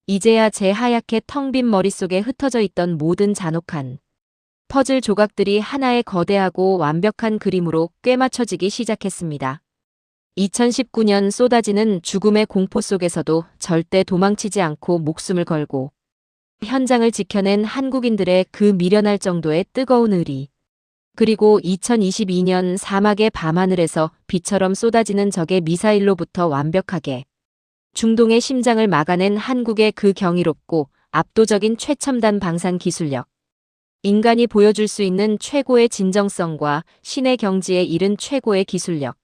이제야 제 하얗게 텅 빈 머릿속에 흩어져 있던 모든 잔혹한 퍼즐 조각들이 하나의 거대하고 완벽한 그림으로 꿰맞춰지기 시작했습니다. 2019년 쏟아지는 죽음의 공포 속에서도 절대 도망치지 않고 목숨을 걸고 현장을 지켜낸 한국인들의 그 미련할 정도의 뜨거운 의리. 그리고 2022년 사막의 밤하늘에서 비처럼 쏟아지는 적의 미사일로부터 완벽하게 중동의 심장을 막아낸 한국의 그 경이롭고 압도적인 최첨단 방산 기술력. 인간이 보여줄 수 있는 최고의 진정성과 신의 경지에 이른 최고의 기술력.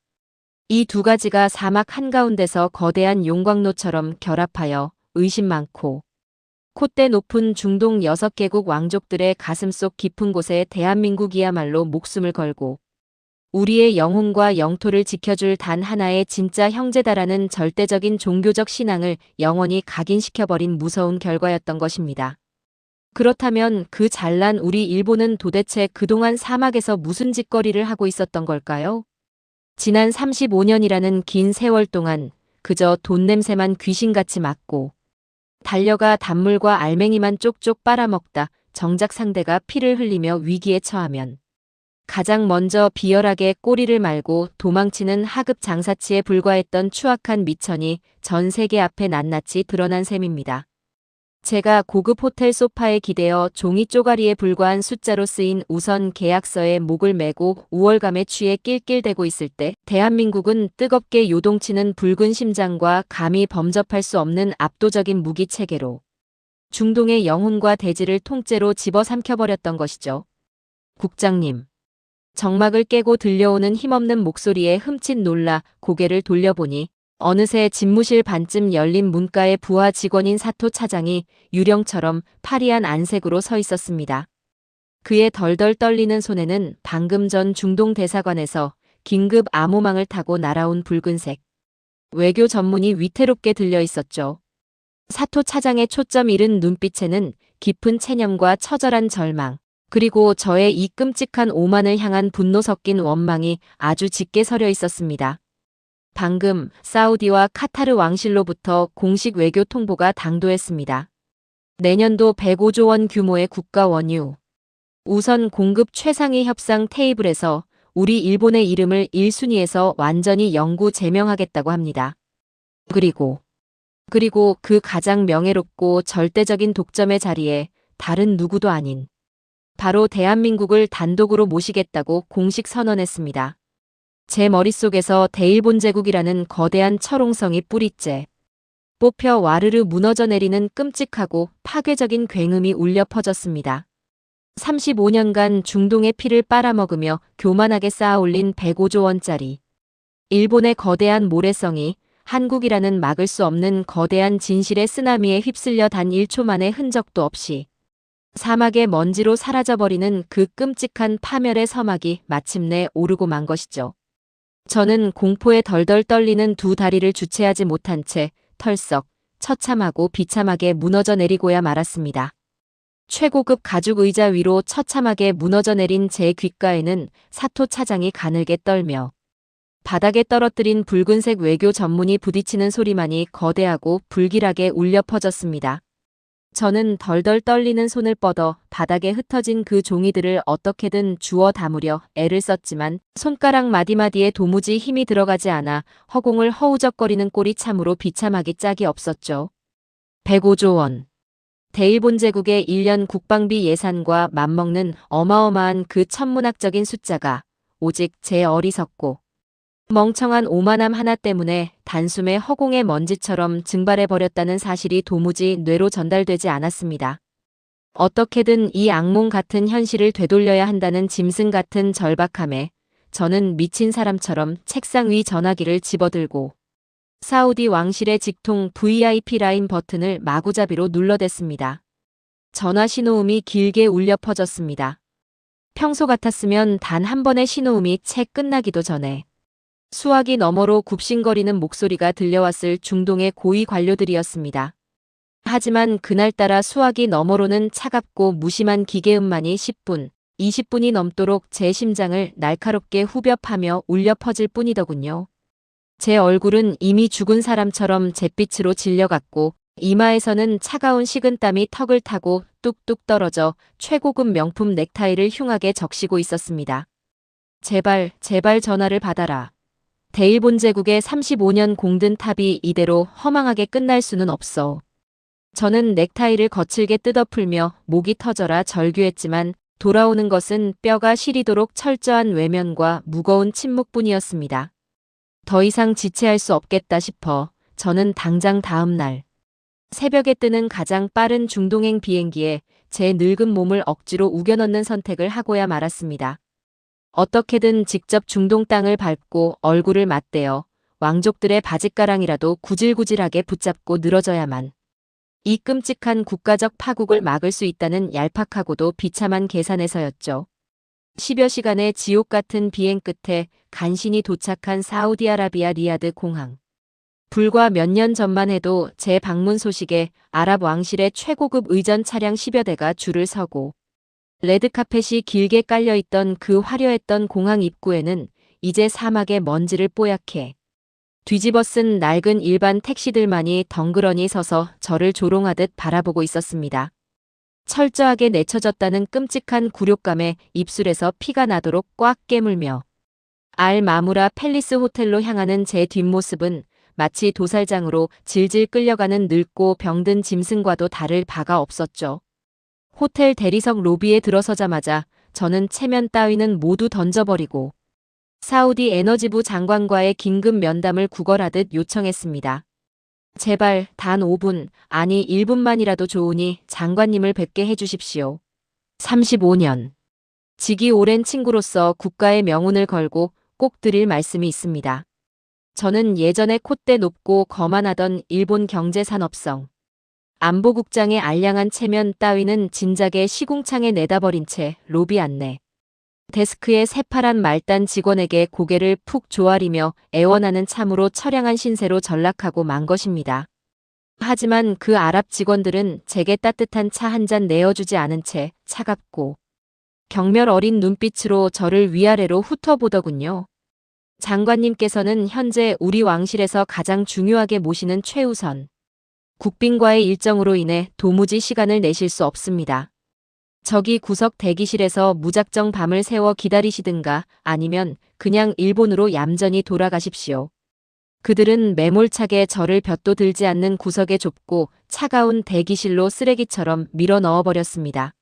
이 두 가지가 사막 한가운데서 거대한 용광로처럼 결합하여 의심 많고 콧대 높은 중동 6개국 왕족들의 가슴속 깊은 곳에 대한민국이야말로 목숨을 걸고 우리의 영혼과 영토를 지켜줄 단 하나의 진짜 형제다라는 절대적인 종교적 신앙을 영원히 각인시켜버린 무서운 결과였던 것입니다. 그렇다면 그 잘난 우리 일본은 도대체 그동안 사막에서 무슨 짓거리를 하고 있었던 걸까요? 지난 35년이라는 긴 세월 동안 그저 돈 냄새만 귀신같이 맡고 달려가 단물과 알맹이만 쪽쪽 빨아먹다 정작 상대가 피를 흘리며 위기에 처하면 가장 먼저 비열하게 꼬리를 말고 도망치는 하급 장사치에 불과했던 추악한 미천이 전 세계 앞에 낱낱이 드러난 셈입니다. 제가 고급 호텔 소파에 기대어 종이 쪼가리에 불과한 숫자로 쓰인 우선 계약서에 목을 메고 우월감에 취해 낄낄대고 있을 때 대한민국은 뜨겁게 요동치는 붉은 심장과 감히 범접할 수 없는 압도적인 무기 체계로 중동의 영혼과 대지를 통째로 집어삼켜버렸던 것이죠. 국장님. 정막을 깨고 들려오는 힘없는 목소리에 흠칫 놀라 고개를 돌려보니 어느새 집무실 반쯤 열린 문가의 부하 직원인 사토 차장이 유령처럼 파리한 안색으로 서 있었습니다. 그의 덜덜 떨리는 손에는 방금 전 중동 대사관에서 긴급 암호망을 타고 날아온 붉은색 외교 전문이 위태롭게 들려 있었죠. 사토 차장의 초점 잃은 눈빛에는 깊은 체념과 처절한 절망, 그리고 저의 이 끔찍한 오만을 향한 분노 섞인 원망이 아주 짙게 서려 있었습니다. 방금 사우디와 카타르 왕실로부터 공식 외교 통보가 당도했습니다. 내년도 105조 원 규모의 국가 원유 우선 공급 최상위 협상 테이블에서 우리 일본의 이름을 1순위에서 완전히 영구 제명하겠다고 합니다. 그리고 그 가장 명예롭고 절대적인 독점의 자리에 다른 누구도 아닌 바로 대한민국을 단독으로 모시겠다고 공식 선언했습니다. 제 머릿속에서 대일본 제국이라는 거대한 철옹성이 뿌리째 뽑혀 와르르 무너져 내리는 끔찍하고 파괴적인 굉음이 울려 퍼졌습니다. 35년간 중동의 피를 빨아먹으며 교만하게 쌓아올린 105조 원짜리 일본의 거대한 모래성이 한국이라는 막을 수 없는 거대한 진실의 쓰나미에 휩쓸려 단 1초 만의 흔적도 없이 사막의 먼지로 사라져버리는 그 끔찍한 파멸의 서막이 마침내 오르고 만 것이죠. 저는 공포에 덜덜 떨리는 두 다리를 주체하지 못한 채 털썩, 처참하고 비참하게 무너져 내리고야 말았습니다. 최고급 가죽 의자 위로 처참하게 무너져 내린 제 귓가에는 사토 차장이 가늘게 떨며 바닥에 떨어뜨린 붉은색 외교 전문이 부딪히는 소리만이 거대하고 불길하게 울려 퍼졌습니다. 저는 덜덜 떨리는 손을 뻗어 바닥에 흩어진 그 종이들을 어떻게든 주워 담으려 애를 썼지만 손가락 마디마디에 도무지 힘이 들어가지 않아 허공을 허우적거리는 꼴이 참으로 비참하기 짝이 없었죠. 105조 원. 대일본 제국의 1년 국방비 예산과 맞먹는 어마어마한 그 천문학적인 숫자가 오직 제 어리석고 멍청한 오만함 하나 때문에 단숨에 허공의 먼지처럼 증발해버렸다는 사실이 도무지 뇌로 전달되지 않았습니다. 어떻게든 이 악몽 같은 현실을 되돌려야 한다는 짐승 같은 절박함에 저는 미친 사람처럼 책상 위 전화기를 집어들고 사우디 왕실의 직통 VIP 라인 버튼을 마구잡이로 눌러댔습니다. 전화 신호음이 길게 울려 퍼졌습니다. 평소 같았으면 단 한 번의 신호음이 채 끝나기도 전에 수화기 너머로 굽신거리는 목소리가 들려왔을 중동의 고위 관료들이었습니다. 하지만 그날따라 수화기 너머로는 차갑고 무심한 기계음만이 10분, 20분이 넘도록 제 심장을 날카롭게 후벼파며 울려 퍼질 뿐이더군요. 제 얼굴은 이미 죽은 사람처럼 잿빛으로 질려갔고 이마에서는 차가운 식은땀이 턱을 타고 뚝뚝 떨어져 최고급 명품 넥타이를 흉하게 적시고 있었습니다. 제발, 제발 전화를 받아라. 대일본 제국의 35년 공든 탑이 이대로 허망하게 끝날 수는 없어. 저는 넥타이를 거칠게 뜯어풀며 목이 터져라 절규했지만 돌아오는 것은 뼈가 시리도록 철저한 외면과 무거운 침묵뿐이었습니다. 더 이상 지체할 수 없겠다 싶어 저는 당장 다음 날 새벽에 뜨는 가장 빠른 중동행 비행기에 제 늙은 몸을 억지로 우겨넣는 선택을 하고야 말았습니다. 어떻게든 직접 중동 땅을 밟고 얼굴을 맞대어 왕족들의 바짓가랑이라도 구질구질하게 붙잡고 늘어져야만 이 끔찍한 국가적 파국을 막을 수 있다는 얄팍하고도 비참한 계산에서였죠. 10여 시간의 지옥 같은 비행 끝에 간신히 도착한 사우디아라비아 리야드 공항. 불과 몇 년 전만 해도 제 방문 소식에 아랍 왕실의 최고급 의전 차량 10여 대가 줄을 서고 레드카펫이 길게 깔려있던 그 화려했던 공항 입구에는 이제 사막의 먼지를 뽀얗게 뒤집어 쓴 낡은 일반 택시들만이 덩그러니 서서 저를 조롱하듯 바라보고 있었습니다. 철저하게 내쳐졌다는 끔찍한 굴욕감에 입술에서 피가 나도록 꽉 깨물며 알 마무라 팰리스 호텔로 향하는 제 뒷모습은 마치 도살장으로 질질 끌려가는 늙고 병든 짐승과도 다를 바가 없었죠. 호텔 대리석 로비에 들어서자마자 저는 체면 따위는 모두 던져버리고 사우디 에너지부 장관과의 긴급 면담을 구걸하듯 요청했습니다. 제발 단 5분, 아니 1분만이라도 좋으니 장관님을 뵙게 해주십시오. 35년. 직이 오랜 친구로서 국가의 명운을 걸고 꼭 드릴 말씀이 있습니다. 저는 예전에 콧대 높고 거만하던 일본 경제산업성 안보국장의 알량한 체면 따위는 진작에 시궁창에 내다버린 채 로비 안내 데스크의 새파란 말단 직원에게 고개를 푹 조아리며 애원하는 참으로 처량한 신세로 전락하고 만 것입니다. 하지만 그 아랍 직원들은 제게 따뜻한 차 한 잔 내어주지 않은 채 차갑고 경멸 어린 눈빛으로 저를 위아래로 훑어보더군요. 장관님께서는 현재 우리 왕실에서 가장 중요하게 모시는 최우선 국빈과의 일정으로 인해 도무지 시간을 내실 수 없습니다. 저기 구석 대기실에서 무작정 밤을 새워 기다리시든가 아니면 그냥 일본으로 얌전히 돌아가십시오. 그들은 매몰차게 저를 볕도 들지 않는 구석에 좁고 차가운 대기실로 쓰레기처럼 밀어 넣어버렸습니다.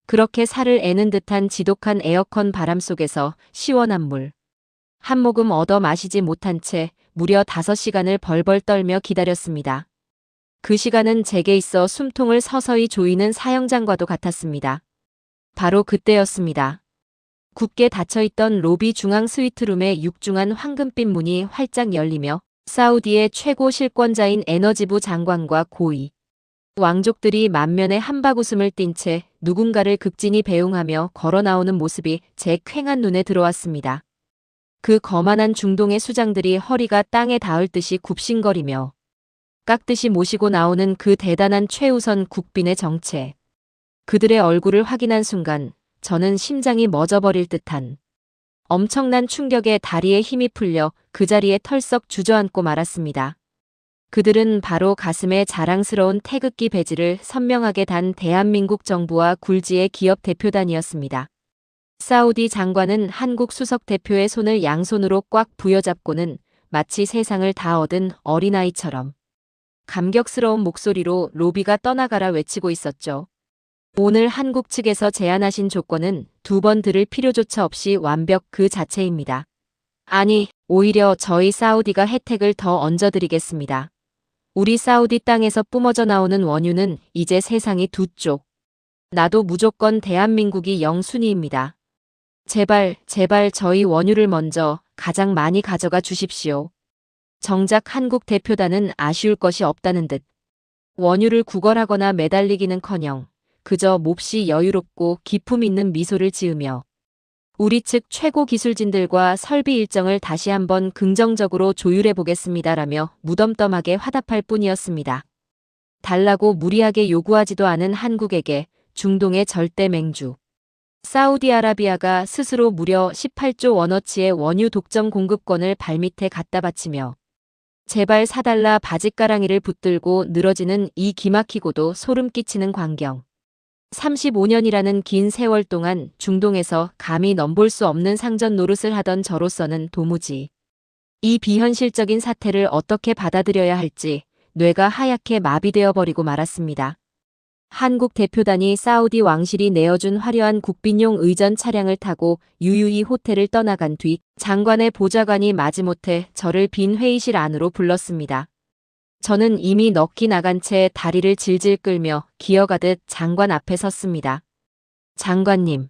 그렇게 살을 애는 듯한 지독한 에어컨 바람 속에서 시원한 물 한 모금 얻어 마시지 못한 채 무려 5시간을 벌벌 떨며 기다렸습니다. 그 시간은 제게 있어 숨통을 서서히 조이는 사형장과도 같았습니다. 바로 그때였습니다. 굳게 닫혀있던 로비 중앙 스위트룸의 육중한 황금빛 문이 활짝 열리며 사우디의 최고 실권자인 에너지부 장관과 고위 왕족들이 만면에 한박웃음을 띤 채 누군가를 극진히 배웅하며 걸어 나오는 모습이 제 퀭한 눈에 들어왔습니다. 그 거만한 중동의 수장들이 허리가 땅에 닿을 듯이 굽신거리며 깍듯이 모시고 나오는 그 대단한 최우선 국빈의 정체. 그들의 얼굴을 확인한 순간 저는 심장이 멎어버릴 듯한 엄청난 충격에 다리에 힘이 풀려 그 자리에 털썩 주저앉고 말았습니다. 그들은 바로 가슴에 자랑스러운 태극기 배지를 선명하게 단 대한민국 정부와 굴지의 기업 대표단이었습니다. 사우디 장관은 한국 수석 대표의 손을 양손으로 꽉 부여잡고는 마치 세상을 다 얻은 어린아이처럼 감격스러운 목소리로 로비가 떠나가라 외치고 있었죠. 오늘 한국 측에서 제안하신 조건은 두 번 들을 필요조차 없이 완벽 그 자체입니다. 아니, 오히려 저희 사우디가 혜택을 더 얹어드리겠습니다. 우리 사우디 땅에서 뿜어져 나오는 원유는 이제 세상이 두 쪽. 나도 무조건 대한민국이 영순위입니다. 제발, 제발 저희 원유를 먼저 가장 많이 가져가 주십시오. 정작 한국 대표단은 아쉬울 것이 없다는 듯 원유를 구걸하거나 매달리기는커녕 그저 몹시 여유롭고 기품 있는 미소를 지으며 우리 측 최고 기술진들과 설비 일정을 다시 한번 긍정적으로 조율해 보겠습니다라며 무덤덤하게 화답할 뿐이었습니다. 달라고 무리하게 요구하지도 않은 한국에게 중동의 절대 맹주 사우디아라비아가 스스로 무려 18조 원어치의 원유 독점 공급권을 발밑에 갖다 바치며 제발 사달라 바짓가랑이를 붙들고 늘어지는 이 기막히고도 소름 끼치는 광경. 35년이라는 긴 세월 동안 중동에서 감히 넘볼 수 없는 상전 노릇을 하던 저로서는 도무지 이 비현실적인 사태를 어떻게 받아들여야 할지 뇌가 하얗게 마비되어 버리고 말았습니다. 한국 대표단이 사우디 왕실이 내어준 화려한 국빈용 의전 차량을 타고 유유히 호텔을 떠나간 뒤 장관의 보좌관이 마지못해 저를 빈 회의실 안으로 불렀습니다. 저는 이미 넋이 나간 채 다리를 질질 끌며 기어가듯 장관 앞에 섰습니다. 장관님,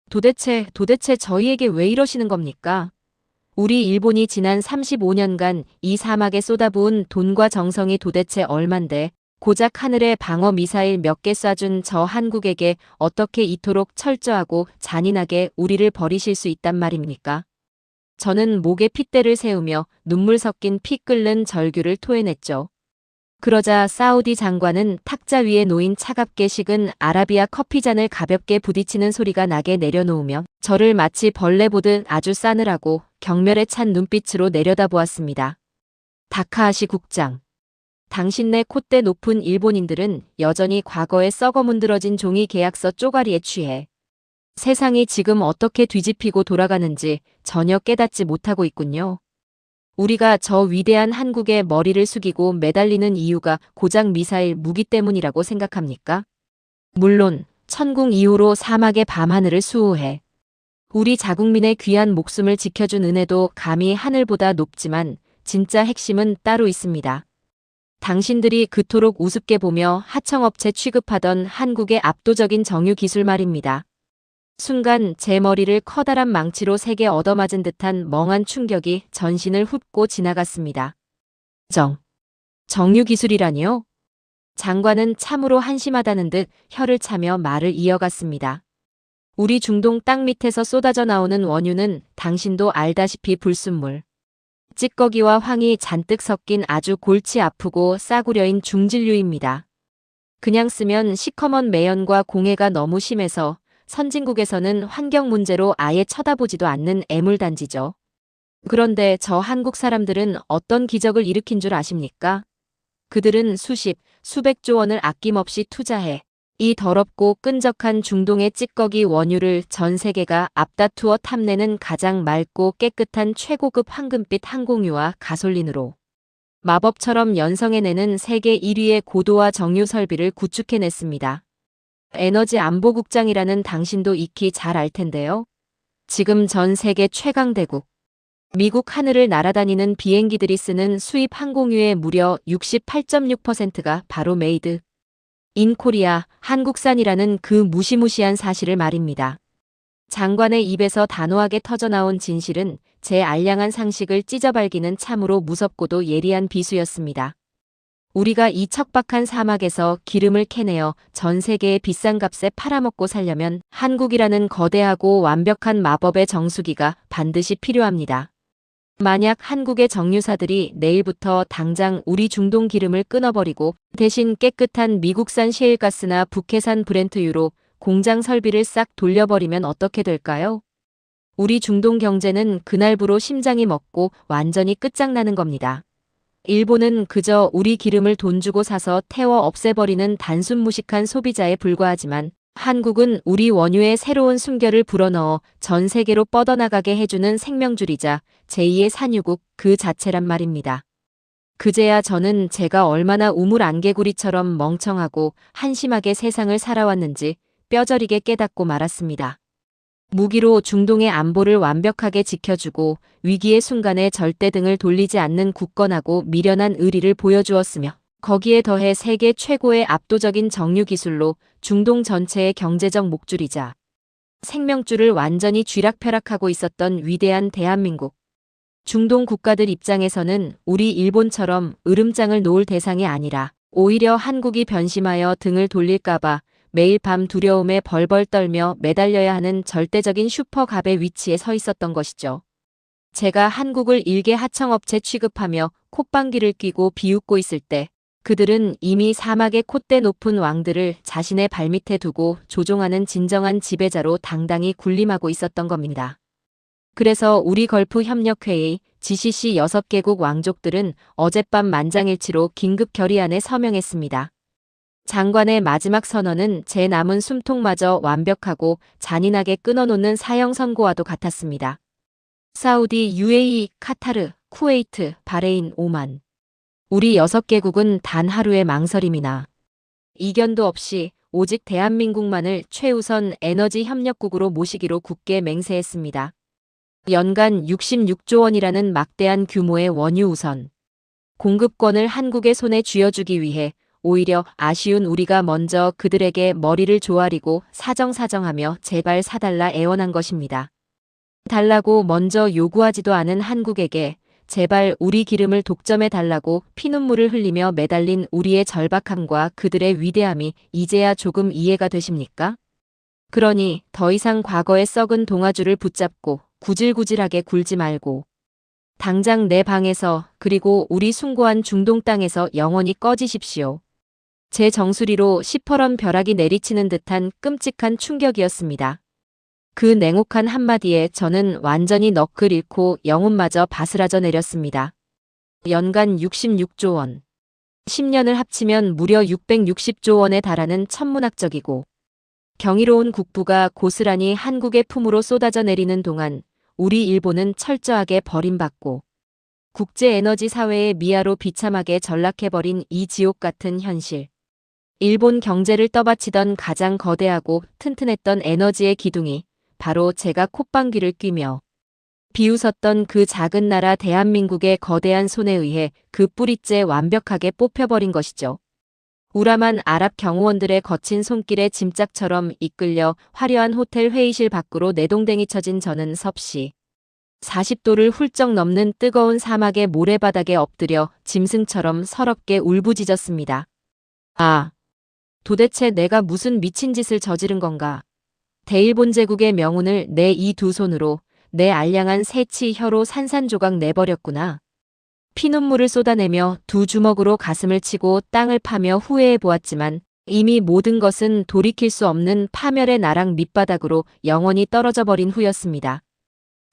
도대체 저희에게 왜 이러시는 겁니까? 우리 일본이 지난 35년간 이 사막에 쏟아부은 돈과 정성이 도대체 얼만데 고작 하늘에 방어 미사일 몇 개 쏴준 저 한국에게 어떻게 이토록 철저하고 잔인하게 우리를 버리실 수 있단 말입니까? 저는 목에 핏대를 세우며 눈물 섞인 피 끓는 절규를 토해냈죠. 그러자 사우디 장관은 탁자 위에 놓인 차갑게 식은 아라비아 커피잔을 가볍게 부딪히는 소리가 나게 내려놓으며 저를 마치 벌레 보듯 아주 싸늘하고 경멸에 찬 눈빛으로 내려다보았습니다. 다카하시 국장. 당신네 콧대 높은 일본인들은 여전히 과거에 썩어 문드러진 종이 계약서 쪼가리에 취해 세상이 지금 어떻게 뒤집히고 돌아가는지 전혀 깨닫지 못하고 있군요. 우리가 저 위대한 한국의 머리를 숙이고 매달리는 이유가 고작 미사일 무기 때문이라고 생각합니까? 물론 천궁 이후로 사막의 밤하늘을 수호해 우리 자국민의 귀한 목숨을 지켜준 은혜도 감히 하늘보다 높지만 진짜 핵심은 따로 있습니다. 당신들이 그토록 우습게 보며 하청업체 취급하던 한국의 압도적인 정유 기술 말입니다. 순간 제 머리를 커다란 망치로 세게 얻어맞은 듯한 멍한 충격이 전신을 훑고 지나갔습니다. 정유 기술이라니요? 장관은 참으로 한심하다는 듯 혀를 차며 말을 이어갔습니다. 우리 중동 땅 밑에서 쏟아져 나오는 원유는 당신도 알다시피 불순물. 찌꺼기와 황이 잔뜩 섞인 아주 골치 아프고 싸구려인 중진류입니다. 그냥 쓰면 시커먼 매연과 공해가 너무 심해서 선진국에서는 환경 문제로 아예 쳐다보지도 않는 애물단지죠. 그런데 저 한국 사람들은 어떤 기적을 일으킨 줄 아십니까? 그들은 수백조 원을 아낌없이 투자해 이 더럽고 끈적한 중동의 찌꺼기 원유를 전 세계가 앞다투어 탐내는 가장 맑고 깨끗한 최고급 황금빛 항공유와 가솔린으로 마법처럼 연성해내는 세계 1위의 고도화 정유 설비를 구축해냈습니다. 에너지 안보국장이라는 당신도 익히 잘 알 텐데요. 지금 전 세계 최강대국 미국 하늘을 날아다니는 비행기들이 쓰는 수입 항공유의 무려 68.6%가 바로 메이드 인 코리아, 한국산이라는 그 무시무시한 사실을 말입니다. 장관의 입에서 단호하게 터져나온 진실은 제 알량한 상식을 찢어발기는 참으로 무섭고도 예리한 비수였습니다. 우리가 이 척박한 사막에서 기름을 캐내어 전 세계의 비싼 값에 팔아먹고 살려면 한국이라는 거대하고 완벽한 마법의 정수기가 반드시 필요합니다. 만약 한국의 정유사들이 내일부터 당장 우리 중동 기름을 끊어버리고 대신 깨끗한 미국산 셰일가스나 북해산 브렌트유로 공장 설비를 싹 돌려버리면 어떻게 될까요? 우리 중동 경제는 그날부로 심장이 먹고 완전히 끝장나는 겁니다. 일본은 그저 우리 기름을 돈 주고 사서 태워 없애버리는 단순 무식한 소비자에 불과하지만 한국은 우리 원유에 새로운 숨결을 불어넣어 전 세계로 뻗어나가게 해주는 생명줄이자 제2의 산유국 그 자체란 말입니다. 그제야 저는 제가 얼마나 우물 안개구리처럼 멍청하고 한심하게 세상을 살아왔는지 뼈저리게 깨닫고 말았습니다. 무기로 중동의 안보를 완벽하게 지켜주고 위기의 순간에 절대 등을 돌리지 않는 굳건하고 미련한 의리를 보여주었으며 거기에 더해 세계 최고의 압도적인 정유 기술로 중동 전체의 경제적 목줄이자 생명줄을 완전히 쥐락펴락하고 있었던 위대한 대한민국. 중동 국가들 입장에서는 우리 일본처럼 으름장을 놓을 대상이 아니라 오히려 한국이 변심하여 등을 돌릴까봐 매일 밤 두려움에 벌벌 떨며 매달려야 하는 절대적인 슈퍼갑의 위치에 서 있었던 것이죠. 제가 한국을 일개 하청업체 취급하며 콧방귀를 뀌고 비웃고 있을 때 그들은 이미 사막의 콧대 높은 왕들을 자신의 발밑에 두고 조종하는 진정한 지배자로 당당히 군림하고 있었던 겁니다. 그래서 우리 걸프 협력회의 GCC 6개국 왕족들은 어젯밤 만장일치로 긴급 결의안에 서명했습니다. 장관의 마지막 선언은 제 남은 숨통마저 완벽하고 잔인하게 끊어놓는 사형 선고와도 같았습니다. 사우디, UAE, 카타르, 쿠웨이트, 바레인, 오만. 우리 6개국은 단 하루의 망설임이나 이견도 없이 오직 대한민국만을 최우선 에너지 협력국으로 모시기로 굳게 맹세했습니다. 연간 66조 원이라는 막대한 규모의 원유 우선 공급권을 한국의 손에 쥐어주기 위해 오히려 아쉬운 우리가 먼저 그들에게 머리를 조아리고 사정사정하며 제발 사달라 애원한 것입니다. 달라고 먼저 요구하지도 않은 한국에게 제발 우리 기름을 독점해 달라고 피눈물을 흘리며 매달린 우리의 절박함과 그들의 위대함이 이제야 조금 이해가 되십니까? 그러니 더 이상 과거의 썩은 동아줄을 붙잡고 구질구질하게 굴지 말고 당장 내 방에서 그리고 우리 숭고한 중동 땅에서 영원히 꺼지십시오. 제 정수리로 시퍼런 벼락이 내리치는 듯한 끔찍한 충격이었습니다. 그 냉혹한 한마디에 저는 완전히 넋을 잃고 영혼마저 바스라져 내렸습니다. 연간 66조 원. 10년을 합치면 무려 660조 원에 달하는 천문학적이고 경이로운 국부가 고스란히 한국의 품으로 쏟아져 내리는 동안 우리 일본은 철저하게 버림받고 국제에너지 사회의 미아로 비참하게 전락해버린 이 지옥 같은 현실. 일본 경제를 떠받치던 가장 거대하고 튼튼했던 에너지의 기둥이 바로 제가 콧방귀를 뀌며 비웃었던 그 작은 나라 대한민국의 거대한 손에 의해 그 뿌리째 완벽하게 뽑혀버린 것이죠. 우람한 아랍 경호원들의 거친 손길에 짐짝처럼 이끌려 화려한 호텔 회의실 밖으로 내동댕이 쳐진 저는 섭씨 40도를 훌쩍 넘는 뜨거운 사막의 모래바닥에 엎드려 짐승처럼 서럽게 울부짖었습니다. 아, 도대체 내가 무슨 미친 짓을 저지른 건가? 대일본 제국의 명운을 내 이 두 손으로 내 알량한 새치 혀로 산산조각 내버렸구나. 피눈물을 쏟아내며 두 주먹으로 가슴을 치고 땅을 파며 후회해 보았지만 이미 모든 것은 돌이킬 수 없는 파멸의 나락 밑바닥으로 영원히 떨어져 버린 후였습니다.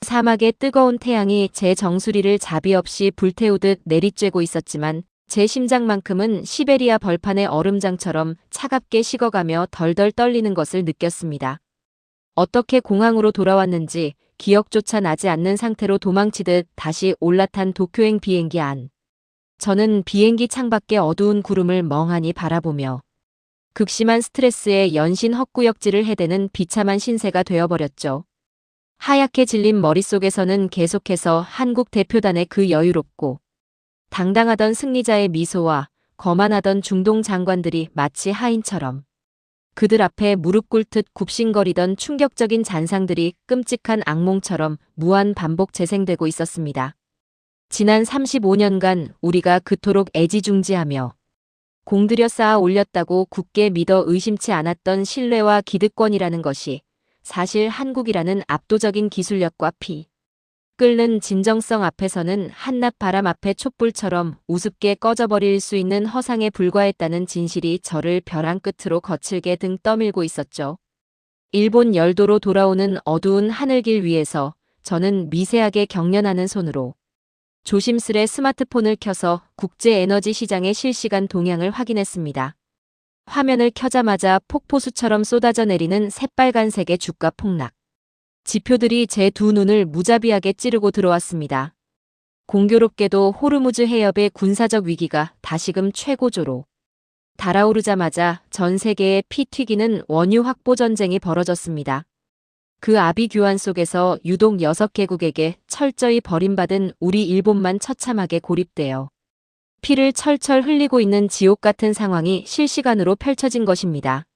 사막의 뜨거운 태양이 제 정수리를 자비 없이 불태우듯 내리쬐고 있었지만 제 심장만큼은 시베리아 벌판의 얼음장처럼 차갑게 식어가며 덜덜 떨리는 것을 느꼈습니다. 어떻게 공항으로 돌아왔는지 기억조차 나지 않는 상태로 도망치듯 다시 올라탄 도쿄행 비행기 안. 저는 비행기 창밖의 어두운 구름을 멍하니 바라보며 극심한 스트레스에 연신 헛구역질을 해대는 비참한 신세가 되어버렸죠. 하얗게 질린 머릿속에서는 계속해서 한국 대표단의 그 여유롭고 당당하던 승리자의 미소와 거만하던 중동 장관들이 마치 하인처럼 그들 앞에 무릎 꿇듯 굽신거리던 충격적인 잔상들이 끔찍한 악몽처럼 무한 반복 재생되고 있었습니다. 지난 35년간 우리가 그토록 애지중지하며 공들여 쌓아 올렸다고 굳게 믿어 의심치 않았던 신뢰와 기득권이라는 것이 사실 한국이라는 압도적인 기술력과 끓는 진정성 앞에서는 한낮 바람 앞에 촛불처럼 우습게 꺼져버릴 수 있는 허상에 불과했다는 진실이 저를 벼랑 끝으로 거칠게 등 떠밀고 있었죠. 일본 열도로 돌아오는 어두운 하늘길 위에서 저는 미세하게 경련하는 손으로 조심스레 스마트폰을 켜서 국제 에너지 시장의 실시간 동향을 확인했습니다. 화면을 켜자마자 폭포수처럼 쏟아져 내리는 새빨간색의 주가 폭락. 지표들이 제 두 눈을 무자비하게 찌르고 들어왔습니다. 공교롭게도 호르무즈 해협의 군사적 위기가 다시금 최고조로 달아오르자마자 전 세계에 피 튀기는 원유 확보 전쟁이 벌어졌습니다. 그 아비 규환 속에서 유독 6개국에게 철저히 버림받은 우리 일본만 처참하게 고립되어 피를 철철 흘리고 있는 지옥 같은 상황이 실시간으로 펼쳐진 것입니다.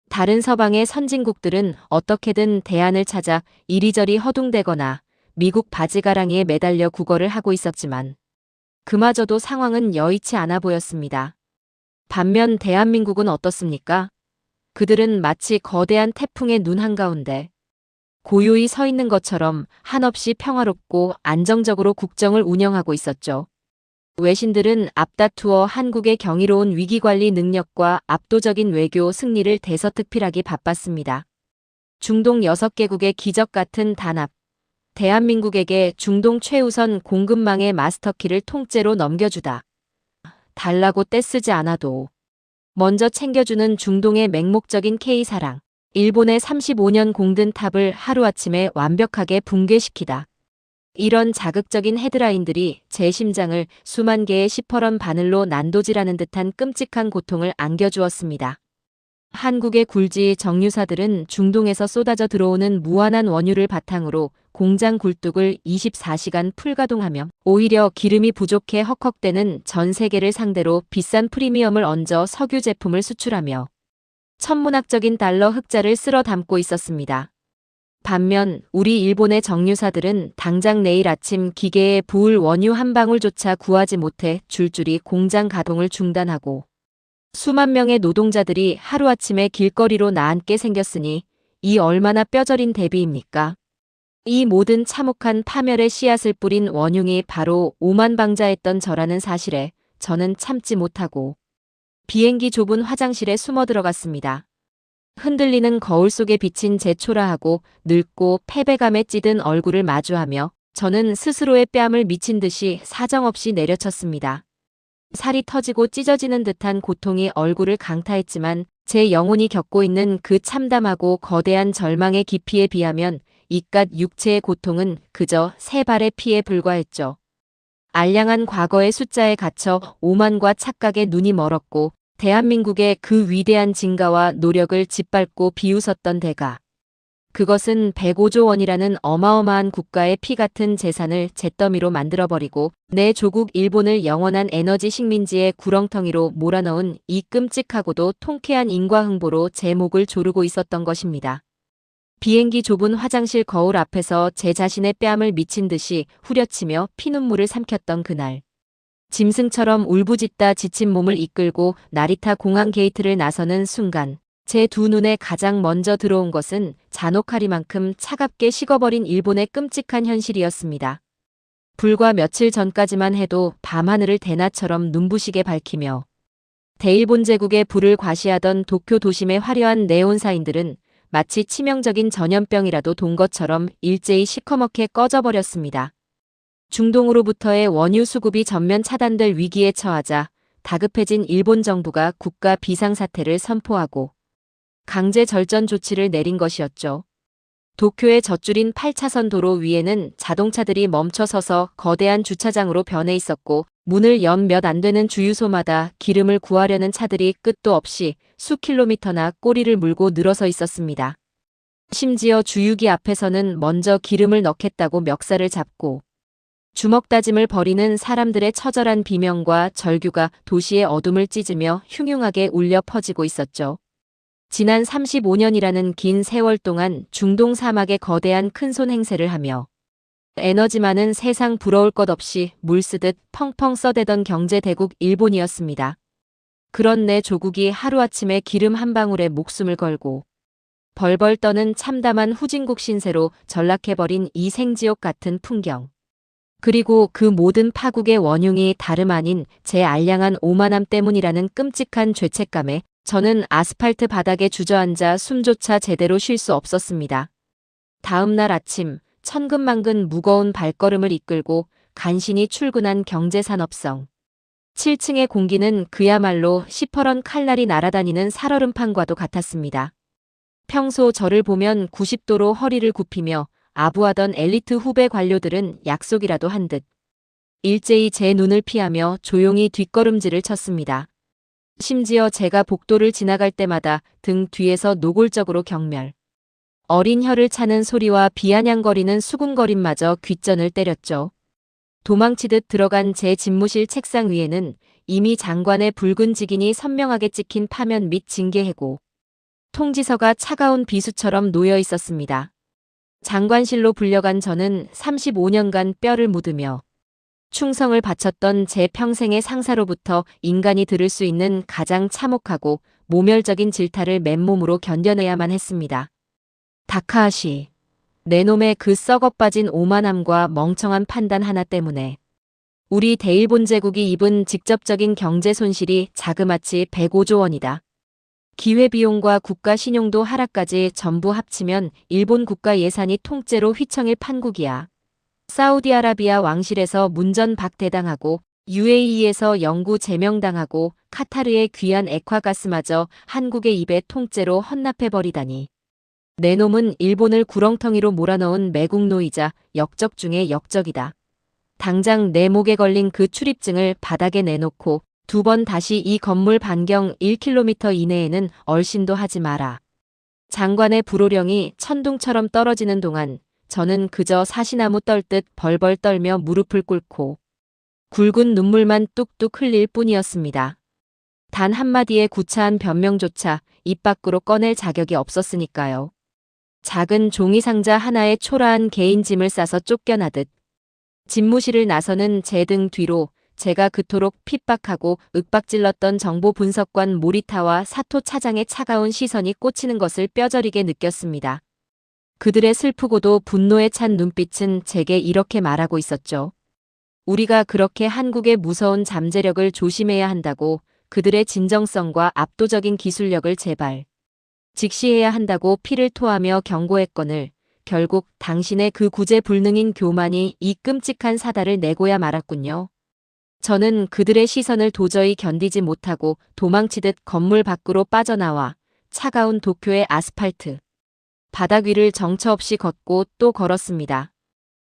다른 서방의 선진국들은 어떻게든 대안을 찾아 이리저리 허둥대거나 미국 바지가랑이에 매달려 구걸을 하고 있었지만 그마저도 상황은 여의치 않아 보였습니다. 반면 대한민국은 어떻습니까? 그들은 마치 거대한 태풍의 눈 한가운데 고요히 서 있는 것처럼 한없이 평화롭고 안정적으로 국정을 운영하고 있었죠. 외신들은 앞다투어 한국의 경이로운 위기관리 능력과 압도적인 외교 승리를 대서특필하기 바빴습니다. 중동 6개국의 기적 같은 단합, 대한민국에게 중동 최우선 공급망의 마스터키를 통째로 넘겨주다. 달라고 떼쓰지 않아도 먼저 챙겨주는 중동의 맹목적인 K사랑, 일본의 35년 공든 탑을 하루아침에 완벽하게 붕괴시키다. 이런 자극적인 헤드라인들이 제 심장을 수만 개의 시퍼런 바늘로 난도질하는 듯한 끔찍한 고통을 안겨주었습니다. 한국의 굴지 정유사들은 중동에서 쏟아져 들어오는 무한한 원유를 바탕으로 공장 굴뚝을 24시간 풀가동하며 오히려 기름이 부족해 헉헉대는 전 세계를 상대로 비싼 프리미엄을 얹어 석유 제품을 수출하며 천문학적인 달러 흑자를 쓸어 담고 있었습니다. 반면 우리 일본의 정유사들은 당장 내일 아침 기계에 부을 원유 한 방울조차 구하지 못해 줄줄이 공장 가동을 중단하고 수만 명의 노동자들이 하루아침에 길거리로 나앉게 생겼으니 이 얼마나 뼈저린 대비입니까? 이 모든 참혹한 파멸의 씨앗을 뿌린 원흉이 바로 오만방자했던 저라는 사실에 저는 참지 못하고 비행기 좁은 화장실에 숨어 들어갔습니다. 흔들리는 거울 속에 비친 제 초라하고 늙고 패배감에 찌든 얼굴을 마주하며 저는 스스로의 뺨을 미친 듯이 사정없이 내려쳤습니다. 살이 터지고 찢어지는 듯한 고통이 얼굴을 강타했지만 제 영혼이 겪고 있는 그 참담하고 거대한 절망의 깊이에 비하면 이깟 육체의 고통은 그저 세 발의 피에 불과했죠. 알량한 과거의 숫자에 갇혀 오만과 착각에 눈이 멀었고 대한민국의 그 위대한 진가와 노력을 짓밟고 비웃었던 대가. 그것은 105조 원이라는 어마어마한 국가의 피 같은 재산을 잿더미로 만들어버리고 내 조국 일본을 영원한 에너지 식민지의 구렁텅이로 몰아넣은 이 끔찍하고도 통쾌한 인과응보로 제 목을 조르고 있었던 것입니다. 비행기 좁은 화장실 거울 앞에서 제 자신의 뺨을 미친 듯이 후려치며 피눈물을 삼켰던 그날. 짐승처럼 울부짖다 지친 몸을 이끌고 나리타 공항 게이트를 나서는 순간 제 두 눈에 가장 먼저 들어온 것은 잔혹하리만큼 차갑게 식어버린 일본의 끔찍한 현실이었습니다. 불과 며칠 전까지만 해도 밤하늘을 대낮처럼 눈부시게 밝히며 대일본 제국의 불을 과시하던 도쿄 도심의 화려한 네온 사인들은 마치 치명적인 전염병이라도 돈 것처럼 일제히 시커멓게 꺼져버렸습니다. 중동으로부터의 원유 수급이 전면 차단될 위기에 처하자 다급해진 일본 정부가 국가 비상사태를 선포하고 강제 절전 조치를 내린 것이었죠. 도쿄의 젖줄인 8차선 도로 위에는 자동차들이 멈춰서서 거대한 주차장으로 변해 있었고 문을 연 몇 안 되는 주유소마다 기름을 구하려는 차들이 끝도 없이 수 킬로미터나 꼬리를 물고 늘어서 있었습니다. 심지어 주유기 앞에서는 먼저 기름을 넣겠다고 멱살을 잡고 주먹 다짐을 벌이는 사람들의 처절한 비명과 절규가 도시의 어둠을 찢으며 흉흉하게 울려 퍼지고 있었죠. 지난 35년이라는 긴 세월 동안 중동 사막의 거대한 큰손 행세를 하며 에너지만은 세상 부러울 것 없이 물쓰듯 펑펑 써대던 경제대국 일본이었습니다. 그런 내 조국이 하루아침에 기름 한 방울에 목숨을 걸고 벌벌 떠는 참담한 후진국 신세로 전락해버린 이 생지옥 같은 풍경. 그리고 그 모든 파국의 원흉이 다름 아닌 제 알량한 오만함 때문이라는 끔찍한 죄책감에 저는 아스팔트 바닥에 주저앉아 숨조차 제대로 쉴 수 없었습니다. 다음 날 아침 천근만근 무거운 발걸음을 이끌고 간신히 출근한 경제산업성. 7층의 공기는 그야말로 시퍼런 칼날이 날아다니는 살얼음판과도 같았습니다. 평소 저를 보면 90도로 허리를 굽히며 아부하던 엘리트 후배 관료들은 약속이라도 한 듯 일제히 제 눈을 피하며 조용히 뒷걸음질을 쳤습니다. 심지어 제가 복도를 지나갈 때마다 등 뒤에서 노골적으로 경멸. 어린 혀를 차는 소리와 비아냥거리는 수군거림마저 귓전을 때렸죠. 도망치듯 들어간 제 집무실 책상 위에는 이미 장관의 붉은 직인이 선명하게 찍힌 파면 및 징계해고, 통지서가 차가운 비수처럼 놓여 있었습니다. 장관실로 불려간 저는 35년간 뼈를 묻으며 충성을 바쳤던 제 평생의 상사로부터 인간이 들을 수 있는 가장 참혹하고 모멸적인 질타를 맨몸으로 견뎌내야만 했습니다. 다카하시. 내 놈의 그 썩어빠진 오만함과 멍청한 판단 하나 때문에 우리 대일본 제국이 입은 직접적인 경제 손실이 자그마치 105조 원이다. 기회비용과 국가 신용도 하락까지 전부 합치면 일본 국가 예산이 통째로 휘청일 판국이야. 사우디아라비아 왕실에서 문전박대당하고 UAE에서 영구 제명당하고 카타르의 귀한 액화가스마저 한국의 입에 통째로 헌납해버리다니. 내 놈은 일본을 구렁텅이로 몰아넣은 매국노이자 역적 중의 역적이다. 당장 내 목에 걸린 그 출입증을 바닥에 내놓고 2번 다시 이 건물 반경 1km 이내에는 얼씬도 하지 마라. 장관의 불호령이 천둥처럼 떨어지는 동안 저는 그저 사시나무 떨듯 벌벌 떨며 무릎을 꿇고 굵은 눈물만 뚝뚝 흘릴 뿐이었습니다. 단 한마디의 구차한 변명조차 입 밖으로 꺼낼 자격이 없었으니까요. 작은 종이 상자 하나에 초라한 개인 짐을 싸서 쫓겨나듯 집무실을 나서는 제 등 뒤로 제가 그토록 핍박하고 윽박질렀던 정보분석관 모리타와 사토 차장의 차가운 시선이 꽂히는 것을 뼈저리게 느꼈습니다. 그들의 슬프고도 분노에 찬 눈빛은 제게 이렇게 말하고 있었죠. 우리가 그렇게 한국의 무서운 잠재력을 조심해야 한다고, 그들의 진정성과 압도적인 기술력을 제발 직시해야 한다고 피를 토하며 경고했거늘 결국 당신의 그 구제불능인 교만이 이 끔찍한 사달을 내고야 말았군요. 저는 그들의 시선을 도저히 견디지 못하고 도망치듯 건물 밖으로 빠져나와 차가운 도쿄의 아스팔트 바닥 위를 정처 없이 걷고 또 걸었습니다.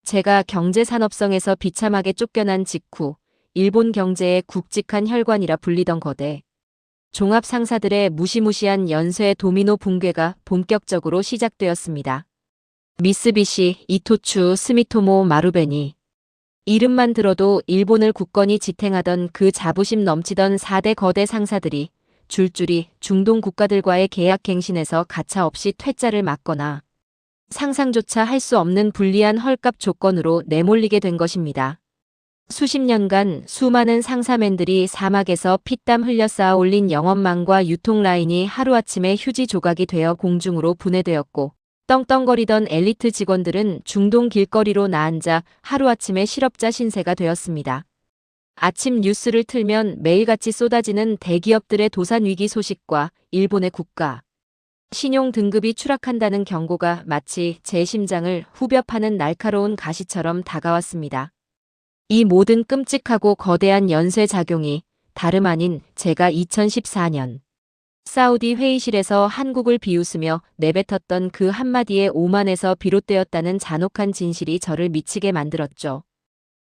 제가 경제산업성에서 비참하게 쫓겨난 직후 일본 경제의 굵직한 혈관이라 불리던 거대 종합상사들의 무시무시한 연쇄 도미노 붕괴가 본격적으로 시작되었습니다. 미쓰비시, 이토추, 스미토모, 마루베니. 이름만 들어도 일본을 굳건히 지탱하던 그 자부심 넘치던 4대 거대 상사들이 줄줄이 중동 국가들과의 계약 갱신에서 가차없이 퇴짜를 맞거나 상상조차 할 수 없는 불리한 헐값 조건으로 내몰리게 된 것입니다. 수십 년간 수많은 상사맨들이 사막에서 피땀 흘려 쌓아 올린 영업망과 유통 라인이 하루아침에 휴지 조각이 되어 공중으로 분해되었고, 떵떵거리던 엘리트 직원들은 중동 길거리로 나앉아 하루아침에 실업자 신세가 되었습니다. 아침 뉴스를 틀면 매일같이 쏟아지는 대기업들의 도산 위기 소식과 일본의 국가 신용 등급이 추락한다는 경고가 마치 제 심장을 후벼 파는 날카로운 가시처럼 다가왔습니다. 이 모든 끔찍하고 거대한 연쇄작용이 다름 아닌 제가 2014년 사우디 회의실에서 한국을 비웃으며 내뱉었던 그 한마디의 오만에서 비롯되었다는 잔혹한 진실이 저를 미치게 만들었죠.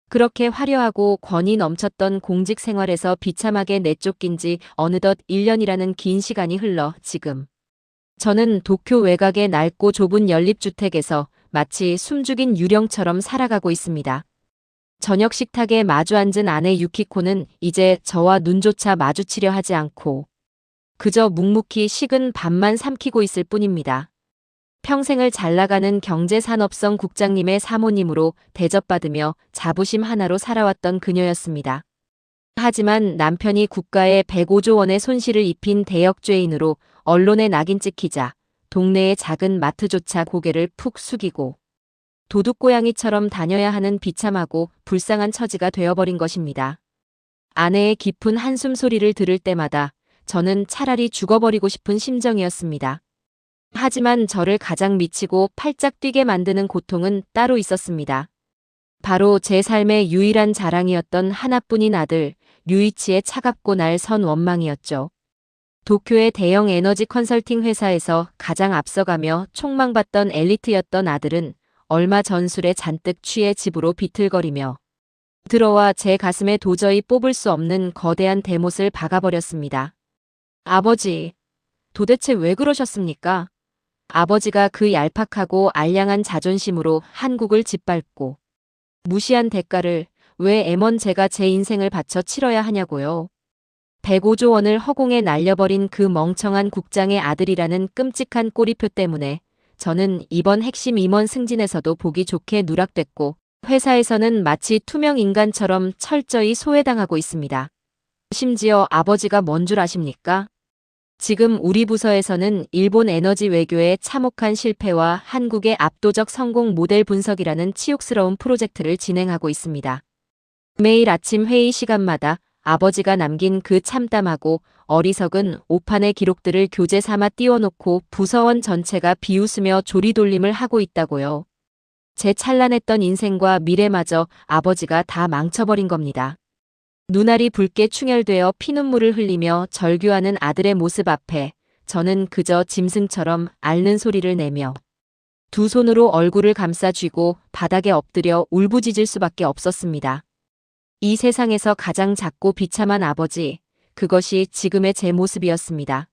그렇게 화려하고 권위 넘쳤던 공직 생활에서 비참하게 내쫓긴 지 어느덧 1년이라는 긴 시간이 흘러 지금 저는 도쿄 외곽의 낡고 좁은 연립주택에서 마치 숨죽인 유령처럼 살아가고 있습니다. 저녁 식탁에 마주 앉은 아내 유키코는 이제 저와 눈조차 마주치려 하지 않고 그저 묵묵히 식은 밥만 삼키고 있을 뿐입니다. 평생을 잘나가는 경제산업성 국장님의 사모님으로 대접받으며 자부심 하나로 살아왔던 그녀였습니다. 하지만 남편이 국가에 105조 원의 손실을 입힌 대역죄인으로 언론에 낙인 찍히자 동네의 작은 마트조차 고개를 푹 숙이고 도둑고양이처럼 다녀야 하는 비참하고 불쌍한 처지가 되어버린 것입니다. 아내의 깊은 한숨 소리를 들을 때마다 저는 차라리 죽어버리고 싶은 심정이었습니다. 하지만 저를 가장 미치고 팔짝 뛰게 만드는 고통은 따로 있었습니다. 바로 제 삶의 유일한 자랑이었던 하나뿐인 아들, 류이치의 차갑고 날선 원망이었죠. 도쿄의 대형 에너지 컨설팅 회사에서 가장 앞서가며 촉망받던 엘리트였던 아들은 얼마 전 술에 잔뜩 취해 집으로 비틀거리며 들어와 제 가슴에 도저히 뽑을 수 없는 거대한 대못을 박아버렸습니다. 아버지, 도대체 왜 그러셨습니까? 아버지가 그 얄팍하고 알량한 자존심으로 한국을 짓밟고 무시한 대가를 왜 M1 제가 제 인생을 바쳐 치러야 하냐고요. 105조 원을 허공에 날려버린 그 멍청한 국장의 아들이라는 끔찍한 꼬리표 때문에 저는 이번 핵심 임원 승진에서도 보기 좋게 누락됐고 회사에서는 마치 투명 인간처럼 철저히 소외당하고 있습니다. 심지어 아버지가 뭔 줄 아십니까? 지금 우리 부서에서는 일본 에너지 외교의 참혹한 실패와 한국의 압도적 성공 모델 분석이라는 치욕스러운 프로젝트를 진행하고 있습니다. 매일 아침 회의 시간마다 아버지가 남긴 그 참담하고 어리석은 오판의 기록들을 교재 삼아 띄워놓고 부서원 전체가 비웃으며 조리돌림을 하고 있다고요. 제 찬란했던 인생과 미래마저 아버지가 다 망쳐버린 겁니다. 눈알이 붉게 충혈되어 피눈물을 흘리며 절규하는 아들의 모습 앞에 저는 그저 짐승처럼 앓는 소리를 내며 두 손으로 얼굴을 감싸 쥐고 바닥에 엎드려 울부짖을 수밖에 없었습니다. 이 세상에서 가장 작고 비참한 아버지, 그것이 지금의 제 모습이었습니다.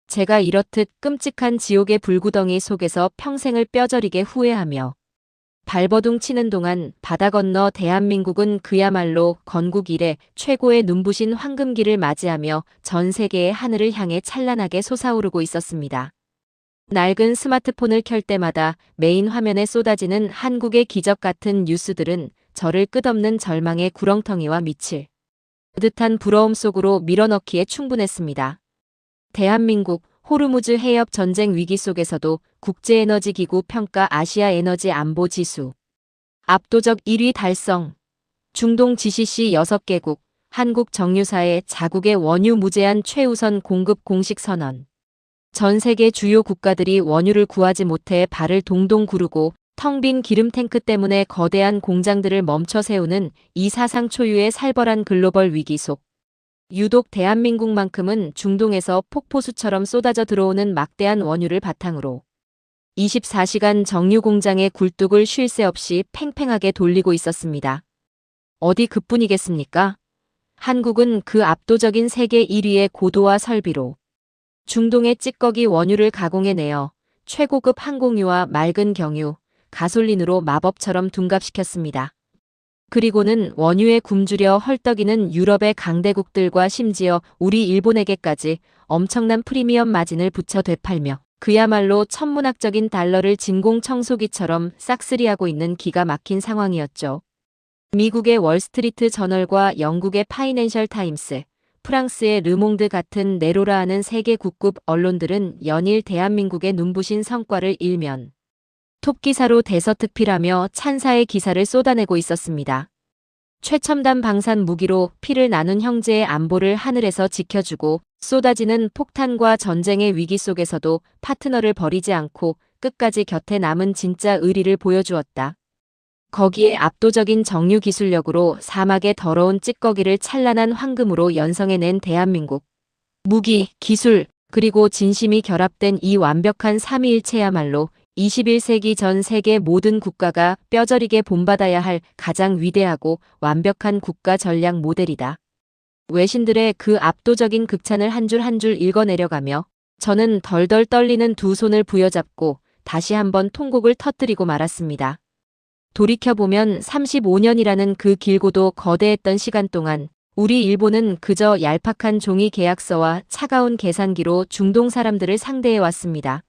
제가 이렇듯 끔찍한 지옥의 불구덩이 속에서 평생을 뼈저리게 후회하며 발버둥 치는 동안 바다 건너 대한민국은 그야말로 건국 이래 최고의 눈부신 황금기를 맞이하며 전 세계의 하늘을 향해 찬란하게 솟아오르고 있었습니다. 낡은 스마트폰을 켤 때마다 메인 화면에 쏟아지는 한국의 기적 같은 뉴스들은 저를 끝없는 절망의 구렁텅이와 미칠 듯한 부러움 속으로 밀어넣기에 충분했습니다. 대한민국 호르무즈 해협 전쟁 위기 속에서도 국제에너지기구 평가 아시아 에너지 안보 지수 압도적 1위 달성, 중동 GCC 6개국, 한국 정유사의 자국의 원유 무제한 최우선 공급 공식 선언. 전 세계 주요 국가들이 원유를 구하지 못해 발을 동동 구르고 텅 빈 기름 탱크 때문에 거대한 공장들을 멈춰 세우는 이 사상 초유의 살벌한 글로벌 위기 속 유독 대한민국만큼은 중동에서 폭포수처럼 쏟아져 들어오는 막대한 원유를 바탕으로 24시간 정유 공장의 굴뚝을 쉴 새 없이 팽팽하게 돌리고 있었습니다. 어디 그뿐이겠습니까? 한국은 그 압도적인 세계 1위의 고도화 설비로 중동의 찌꺼기 원유를 가공해내어 최고급 항공유와 맑은 경유, 가솔린으로 마법처럼 둔갑시켰습니다. 그리고는 원유에 굶주려 헐떡이는 유럽의 강대국들과 심지어 우리 일본에게까지 엄청난 프리미엄 마진을 붙여 되팔며 그야말로 천문학적인 달러를 진공청소기처럼 싹쓸이하고 있는 기가 막힌 상황이었죠. 미국의 월스트리트 저널과 영국의 파이낸셜 타임스, 프랑스의 르몽드 같은 네로라 하는 세계 국급 언론들은 연일 대한민국의 눈부신 성과를 일면 톱기사로 대서특필하며 찬사의 기사를 쏟아내고 있었습니다. 최첨단 방산 무기로 피를 나눈 형제의 안보를 하늘에서 지켜주고 쏟아지는 폭탄과 전쟁의 위기 속에서도 파트너를 버리지 않고 끝까지 곁에 남은 진짜 의리를 보여주었다. 거기에 압도적인 정유 기술력으로 사막의 더러운 찌꺼기를 찬란한 황금으로 연성해낸 대한민국. 무기, 기술, 그리고 진심이 결합된 이 완벽한 삼위일체야말로 21세기 전 세계 모든 국가가 뼈저리게 본받아야 할 가장 위대하고 완벽한 국가 전략 모델이다. 외신들의 그 압도적인 극찬을 한 줄 한 줄 읽어내려가며 저는 덜덜 떨리는 두 손을 부여잡고 다시 한번 통곡을 터뜨리고 말았습니다. 돌이켜보면 35년이라는 그 길고도 거대했던 시간 동안 우리 일본은 그저 얄팍한 종이 계약서와 차가운 계산기로 중동 사람들을 상대해왔습니다.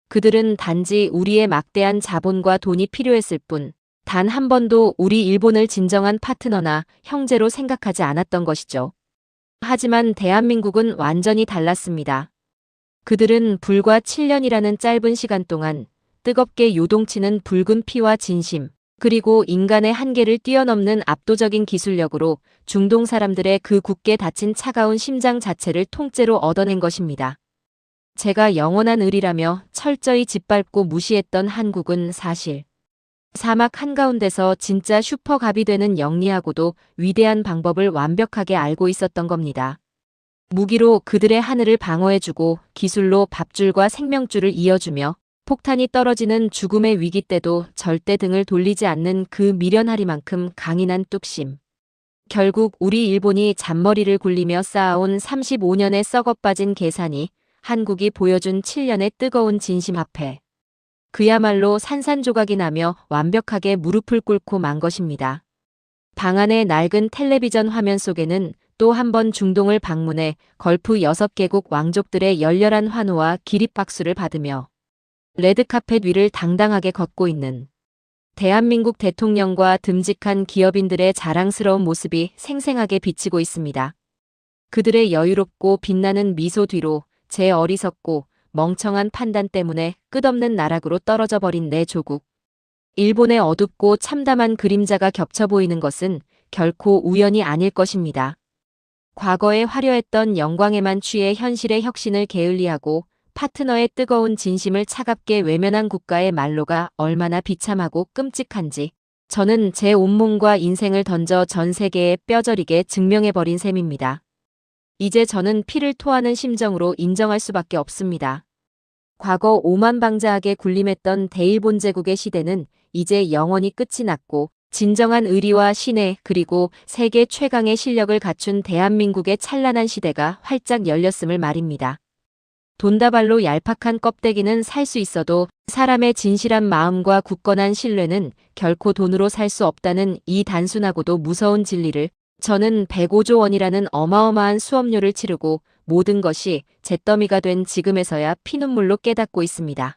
그들은 단지 우리의 막대한 자본과 돈이 필요했을 뿐 단 한 번도 우리 일본을 진정한 파트너나 형제로 생각하지 않았던 것이죠. 하지만 대한민국은 완전히 달랐습니다. 그들은 불과 7년이라는 짧은 시간 동안 뜨겁게 요동치는 붉은 피와 진심, 그리고 인간의 한계를 뛰어넘는 압도적인 기술력으로 중동 사람들의 그 굳게 닫힌 차가운 심장 자체를 통째로 얻어낸 것입니다. 제가 영원한 의리라며 철저히 짓밟고 무시했던 한국은 사실 사막 한가운데서 진짜 슈퍼갑이 되는 영리하고도 위대한 방법을 완벽하게 알고 있었던 겁니다. 무기로 그들의 하늘을 방어해주고 기술로 밥줄과 생명줄을 이어주며 폭탄이 떨어지는 죽음의 위기 때도 절대 등을 돌리지 않는 그 미련하리만큼 강인한 뚝심. 결국 우리 일본이 잔머리를 굴리며 쌓아온 35년의 썩어빠진 계산이 한국이 보여준 7년의 뜨거운 진심 앞에 그야말로 산산조각이 나며 완벽하게 무릎을 꿇고 만 것입니다. 방 안의 낡은 텔레비전 화면 속에는 또 한 번 중동을 방문해 걸프 6개국 왕족들의 열렬한 환호와 기립박수를 받으며 레드카펫 위를 당당하게 걷고 있는 대한민국 대통령과 듬직한 기업인들의 자랑스러운 모습이 생생하게 비치고 있습니다. 그들의 여유롭고 빛나는 미소 뒤로 제 어리석고 멍청한 판단 때문에 끝없는 나락으로 떨어져 버린 내 조국. 일본의 어둡고 참담한 그림자가 겹쳐 보이는 것은 결코 우연이 아닐 것입니다. 과거에 화려했던 영광에만 취해 현실의 혁신을 게을리하고 파트너의 뜨거운 진심을 차갑게 외면한 국가의 말로가 얼마나 비참하고 끔찍한지 저는 제 온몸과 인생을 던져 전 세계에 뼈저리게 증명해버린 셈입니다. 이제 저는 피를 토하는 심정으로 인정할 수밖에 없습니다. 과거 오만방자하게 군림했던 대일본 제국의 시대는 이제 영원히 끝이 났고 진정한 의리와 신의 그리고 세계 최강의 실력을 갖춘 대한민국의 찬란한 시대가 활짝 열렸음을 말입니다. 돈다발로 얄팍한 껍데기는 살 수 있어도 사람의 진실한 마음과 굳건한 신뢰는 결코 돈으로 살 수 없다는 이 단순하고도 무서운 진리를 저는 105조 원이라는 어마어마한 수업료를 치르고 모든 것이 잿더미가 된 지금에서야 피눈물로 깨닫고 있습니다.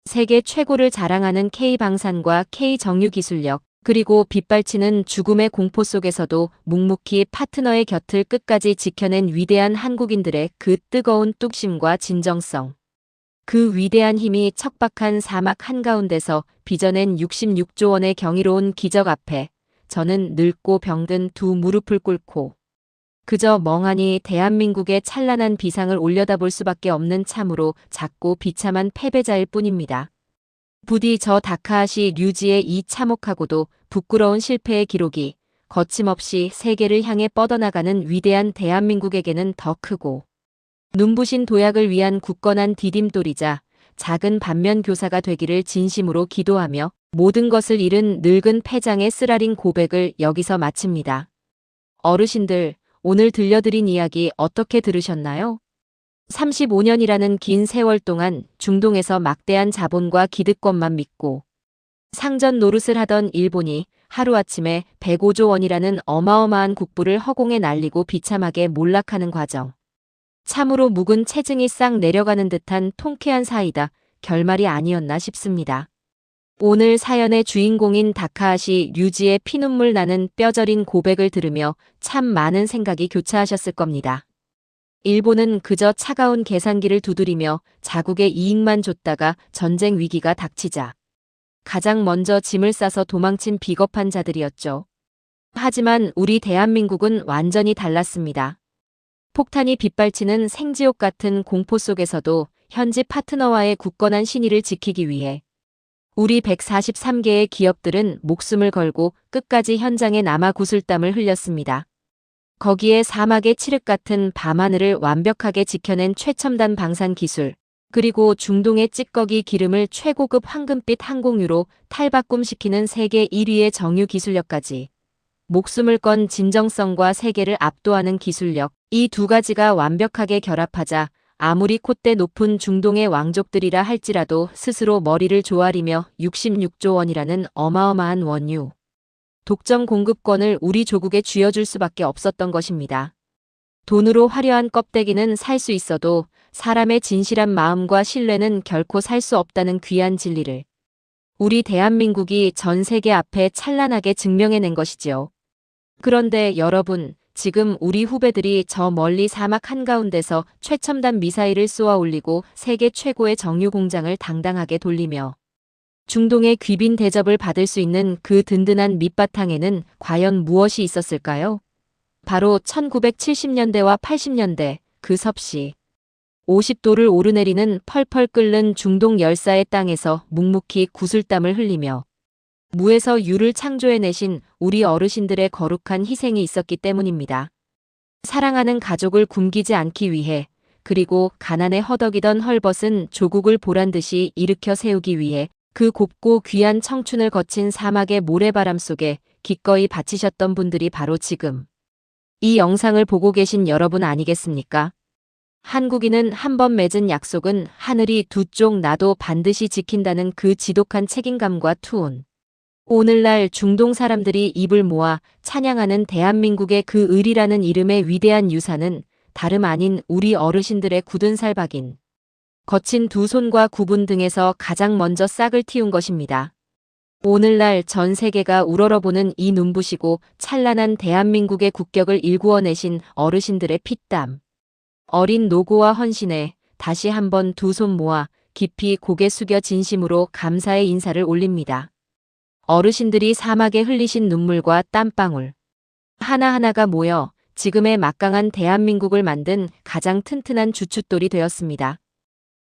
세계 최고를 자랑하는 K방산과 K정유기술력 그리고 빗발치는 죽음의 공포 속에서도 묵묵히 파트너의 곁을 끝까지 지켜낸 위대한 한국인들의 그 뜨거운 뚝심과 진정성. 그 위대한 힘이 척박한 사막 한가운데서 빚어낸 66조 원의 경이로운 기적 앞에 저는 늙고 병든 두 무릎을 꿇고 그저 멍하니 대한민국의 찬란한 비상을 올려다볼 수밖에 없는 참으로 작고 비참한 패배자일 뿐입니다. 부디 저 다카하시 류지의 이 참혹하고도 부끄러운 실패의 기록이 거침없이 세계를 향해 뻗어나가는 위대한 대한민국에게는 더 크고 눈부신 도약을 위한 굳건한 디딤돌이자 작은 반면 교사가 되기를 진심으로 기도하며 모든 것을 잃은 늙은 패장의 쓰라린 고백을 여기서 마칩니다. 어르신들, 오늘 들려드린 이야기 어떻게 들으셨나요? 35년이라는 긴 세월 동안 중동에서 막대한 자본과 기득권만 믿고 상전 노릇을 하던 일본이 하루아침에 105조 원이라는 어마어마한 국부를 허공에 날리고 비참하게 몰락하는 과정. 참으로 묵은 체증이 싹 내려가는 듯한 통쾌한 사이다 결말이 아니었나 싶습니다. 오늘 사연의 주인공인 다카하시 류지의 피눈물 나는 뼈저린 고백을 들으며 참 많은 생각이 교차하셨을 겁니다. 일본은 그저 차가운 계산기를 두드리며 자국의 이익만 줬다가 전쟁 위기가 닥치자 가장 먼저 짐을 싸서 도망친 비겁한 자들이었죠. 하지만 우리 대한민국은 완전히 달랐습니다. 폭탄이 빗발치는 생지옥 같은 공포 속에서도 현지 파트너와의 굳건한 신의를 지키기 위해 우리 143개의 기업들은 목숨을 걸고 끝까지 현장에 남아 구슬땀을 흘렸습니다. 거기에 사막의 칠흑 같은 밤하늘을 완벽하게 지켜낸 최첨단 방산 기술, 그리고 중동의 찌꺼기 기름을 최고급 황금빛 항공유로 탈바꿈시키는 세계 1위의 정유 기술력까지 목숨을 건 진정성과 세계를 압도하는 기술력, 이 두 가지가 완벽하게 결합하자 아무리 콧대 높은 중동의 왕족들이라 할지라도 스스로 머리를 조아리며 66조 원이라는 어마어마한 원유, 독점 공급권을 우리 조국에 쥐어줄 수밖에 없었던 것입니다. 돈으로 화려한 껍데기는 살 수 있어도 사람의 진실한 마음과 신뢰는 결코 살 수 없다는 귀한 진리를 우리 대한민국이 전 세계 앞에 찬란하게 증명해낸 것이지요. 그런데 여러분, 지금 우리 후배들이 저 멀리 사막 한가운데서 최첨단 미사일을 쏘아 올리고 세계 최고의 정유 공장을 당당하게 돌리며 중동의 귀빈 대접을 받을 수 있는 그 든든한 밑바탕에는 과연 무엇이 있었을까요? 바로 1970년대와 80년대 그 섭씨 50도를 오르내리는 펄펄 끓는 중동 열사의 땅에서 묵묵히 구슬땀을 흘리며 무에서 유를 창조해내신 우리 어르신들의 거룩한 희생이 있었기 때문입니다. 사랑하는 가족을 굶기지 않기 위해, 그리고 가난에 허덕이던 헐벗은 조국을 보란듯이 일으켜 세우기 위해 그 곱고 귀한 청춘을 거친 사막의 모래바람 속에 기꺼이 바치셨던 분들이 바로 지금 이 영상을 보고 계신 여러분 아니겠습니까? 한국인은 한 번 맺은 약속은 하늘이 두 쪽 나도 반드시 지킨다는 그 지독한 책임감과 투혼. 오늘날 중동 사람들이 입을 모아 찬양하는 대한민국의 그 을이라는 이름의 위대한 유산은 다름 아닌 우리 어르신들의 굳은 살 박인 거친 두 손과 구분 등에서 가장 먼저 싹을 틔운 것입니다. 오늘날 전 세계가 우러러보는 이 눈부시고 찬란한 대한민국의 국격을 일구어내신 어르신들의 피땀. 어린 노고와 헌신에 다시 한번 두 손 모아 깊이 고개 숙여 진심으로 감사의 인사를 올립니다. 어르신들이 사막에 흘리신 눈물과 땀방울 하나하나가 모여 지금의 막강한 대한민국을 만든 가장 튼튼한 주춧돌이 되었습니다.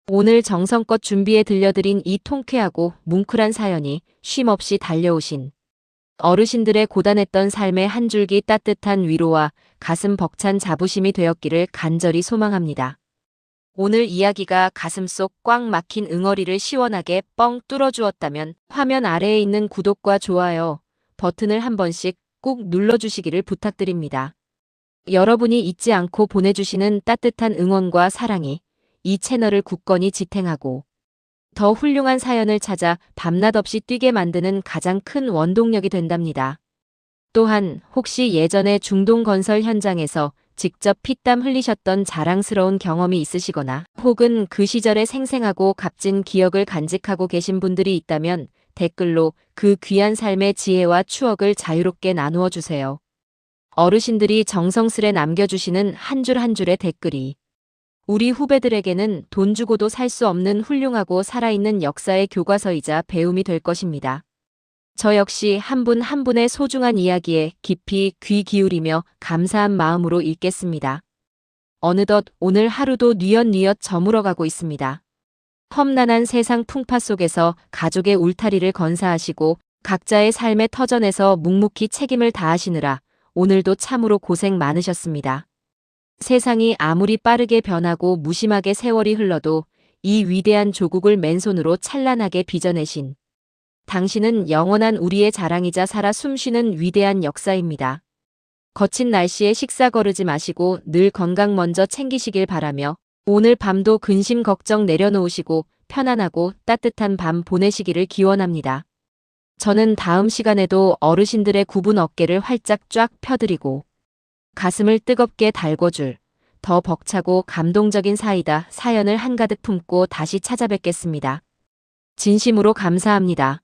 오늘 정성껏 준비해 들려드린 이 통쾌하고 뭉클한 사연이 쉼없이 달려오신 어르신들의 고단했던 삶의 한 줄기 따뜻한 위로와 가슴 벅찬 자부심이 되었기를 간절히 소망합니다. 오늘 이야기가 가슴속 꽉 막힌 응어리를 시원하게 뻥 뚫어주었다면 화면 아래에 있는 구독과 좋아요 버튼을 한 번씩 꾹 눌러주시기를 부탁드립니다. 여러분이 잊지 않고 보내주시는 따뜻한 응원과 사랑이 이 채널을 굳건히 지탱하고 더 훌륭한 사연을 찾아 밤낮 없이 뛰게 만드는 가장 큰 원동력이 된답니다. 또한 혹시 예전에 중동 건설 현장에서 직접 피땀 흘리셨던 자랑스러운 경험이 있으시거나 혹은 그 시절의 생생하고 값진 기억을 간직하고 계신 분들이 있다면 댓글로 그 귀한 삶의 지혜와 추억을 자유롭게 나누어 주세요. 어르신들이 정성스레 남겨주시는 한 줄 한 줄의 댓글이 우리 후배들에게는 돈 주고도 살 수 없는 훌륭하고 살아있는 역사의 교과서이자 배움이 될 것입니다. 저 역시 한 분 한 분의 소중한 이야기에 깊이 귀 기울이며 감사한 마음으로 읽겠습니다. 어느덧 오늘 하루도 뉘엿뉘엿 저물어가고 있습니다. 험난한 세상 풍파 속에서 가족의 울타리를 건사하시고 각자의 삶의 터전에서 묵묵히 책임을 다하시느라 오늘도 참으로 고생 많으셨습니다. 세상이 아무리 빠르게 변하고 무심하게 세월이 흘러도 이 위대한 조국을 맨손으로 찬란하게 빚어내신 당신은 영원한 우리의 자랑이자 살아 숨쉬는 위대한 역사입니다. 거친 날씨에 식사 거르지 마시고 늘 건강 먼저 챙기시길 바라며 오늘 밤도 근심 걱정 내려놓으시고 편안하고 따뜻한 밤 보내시기를 기원합니다. 저는 다음 시간에도 어르신들의 굽은 어깨를 활짝 쫙 펴드리고 가슴을 뜨겁게 달궈줄 더 벅차고 감동적인 사연을 한가득 품고 다시 찾아뵙겠습니다. 진심으로 감사합니다.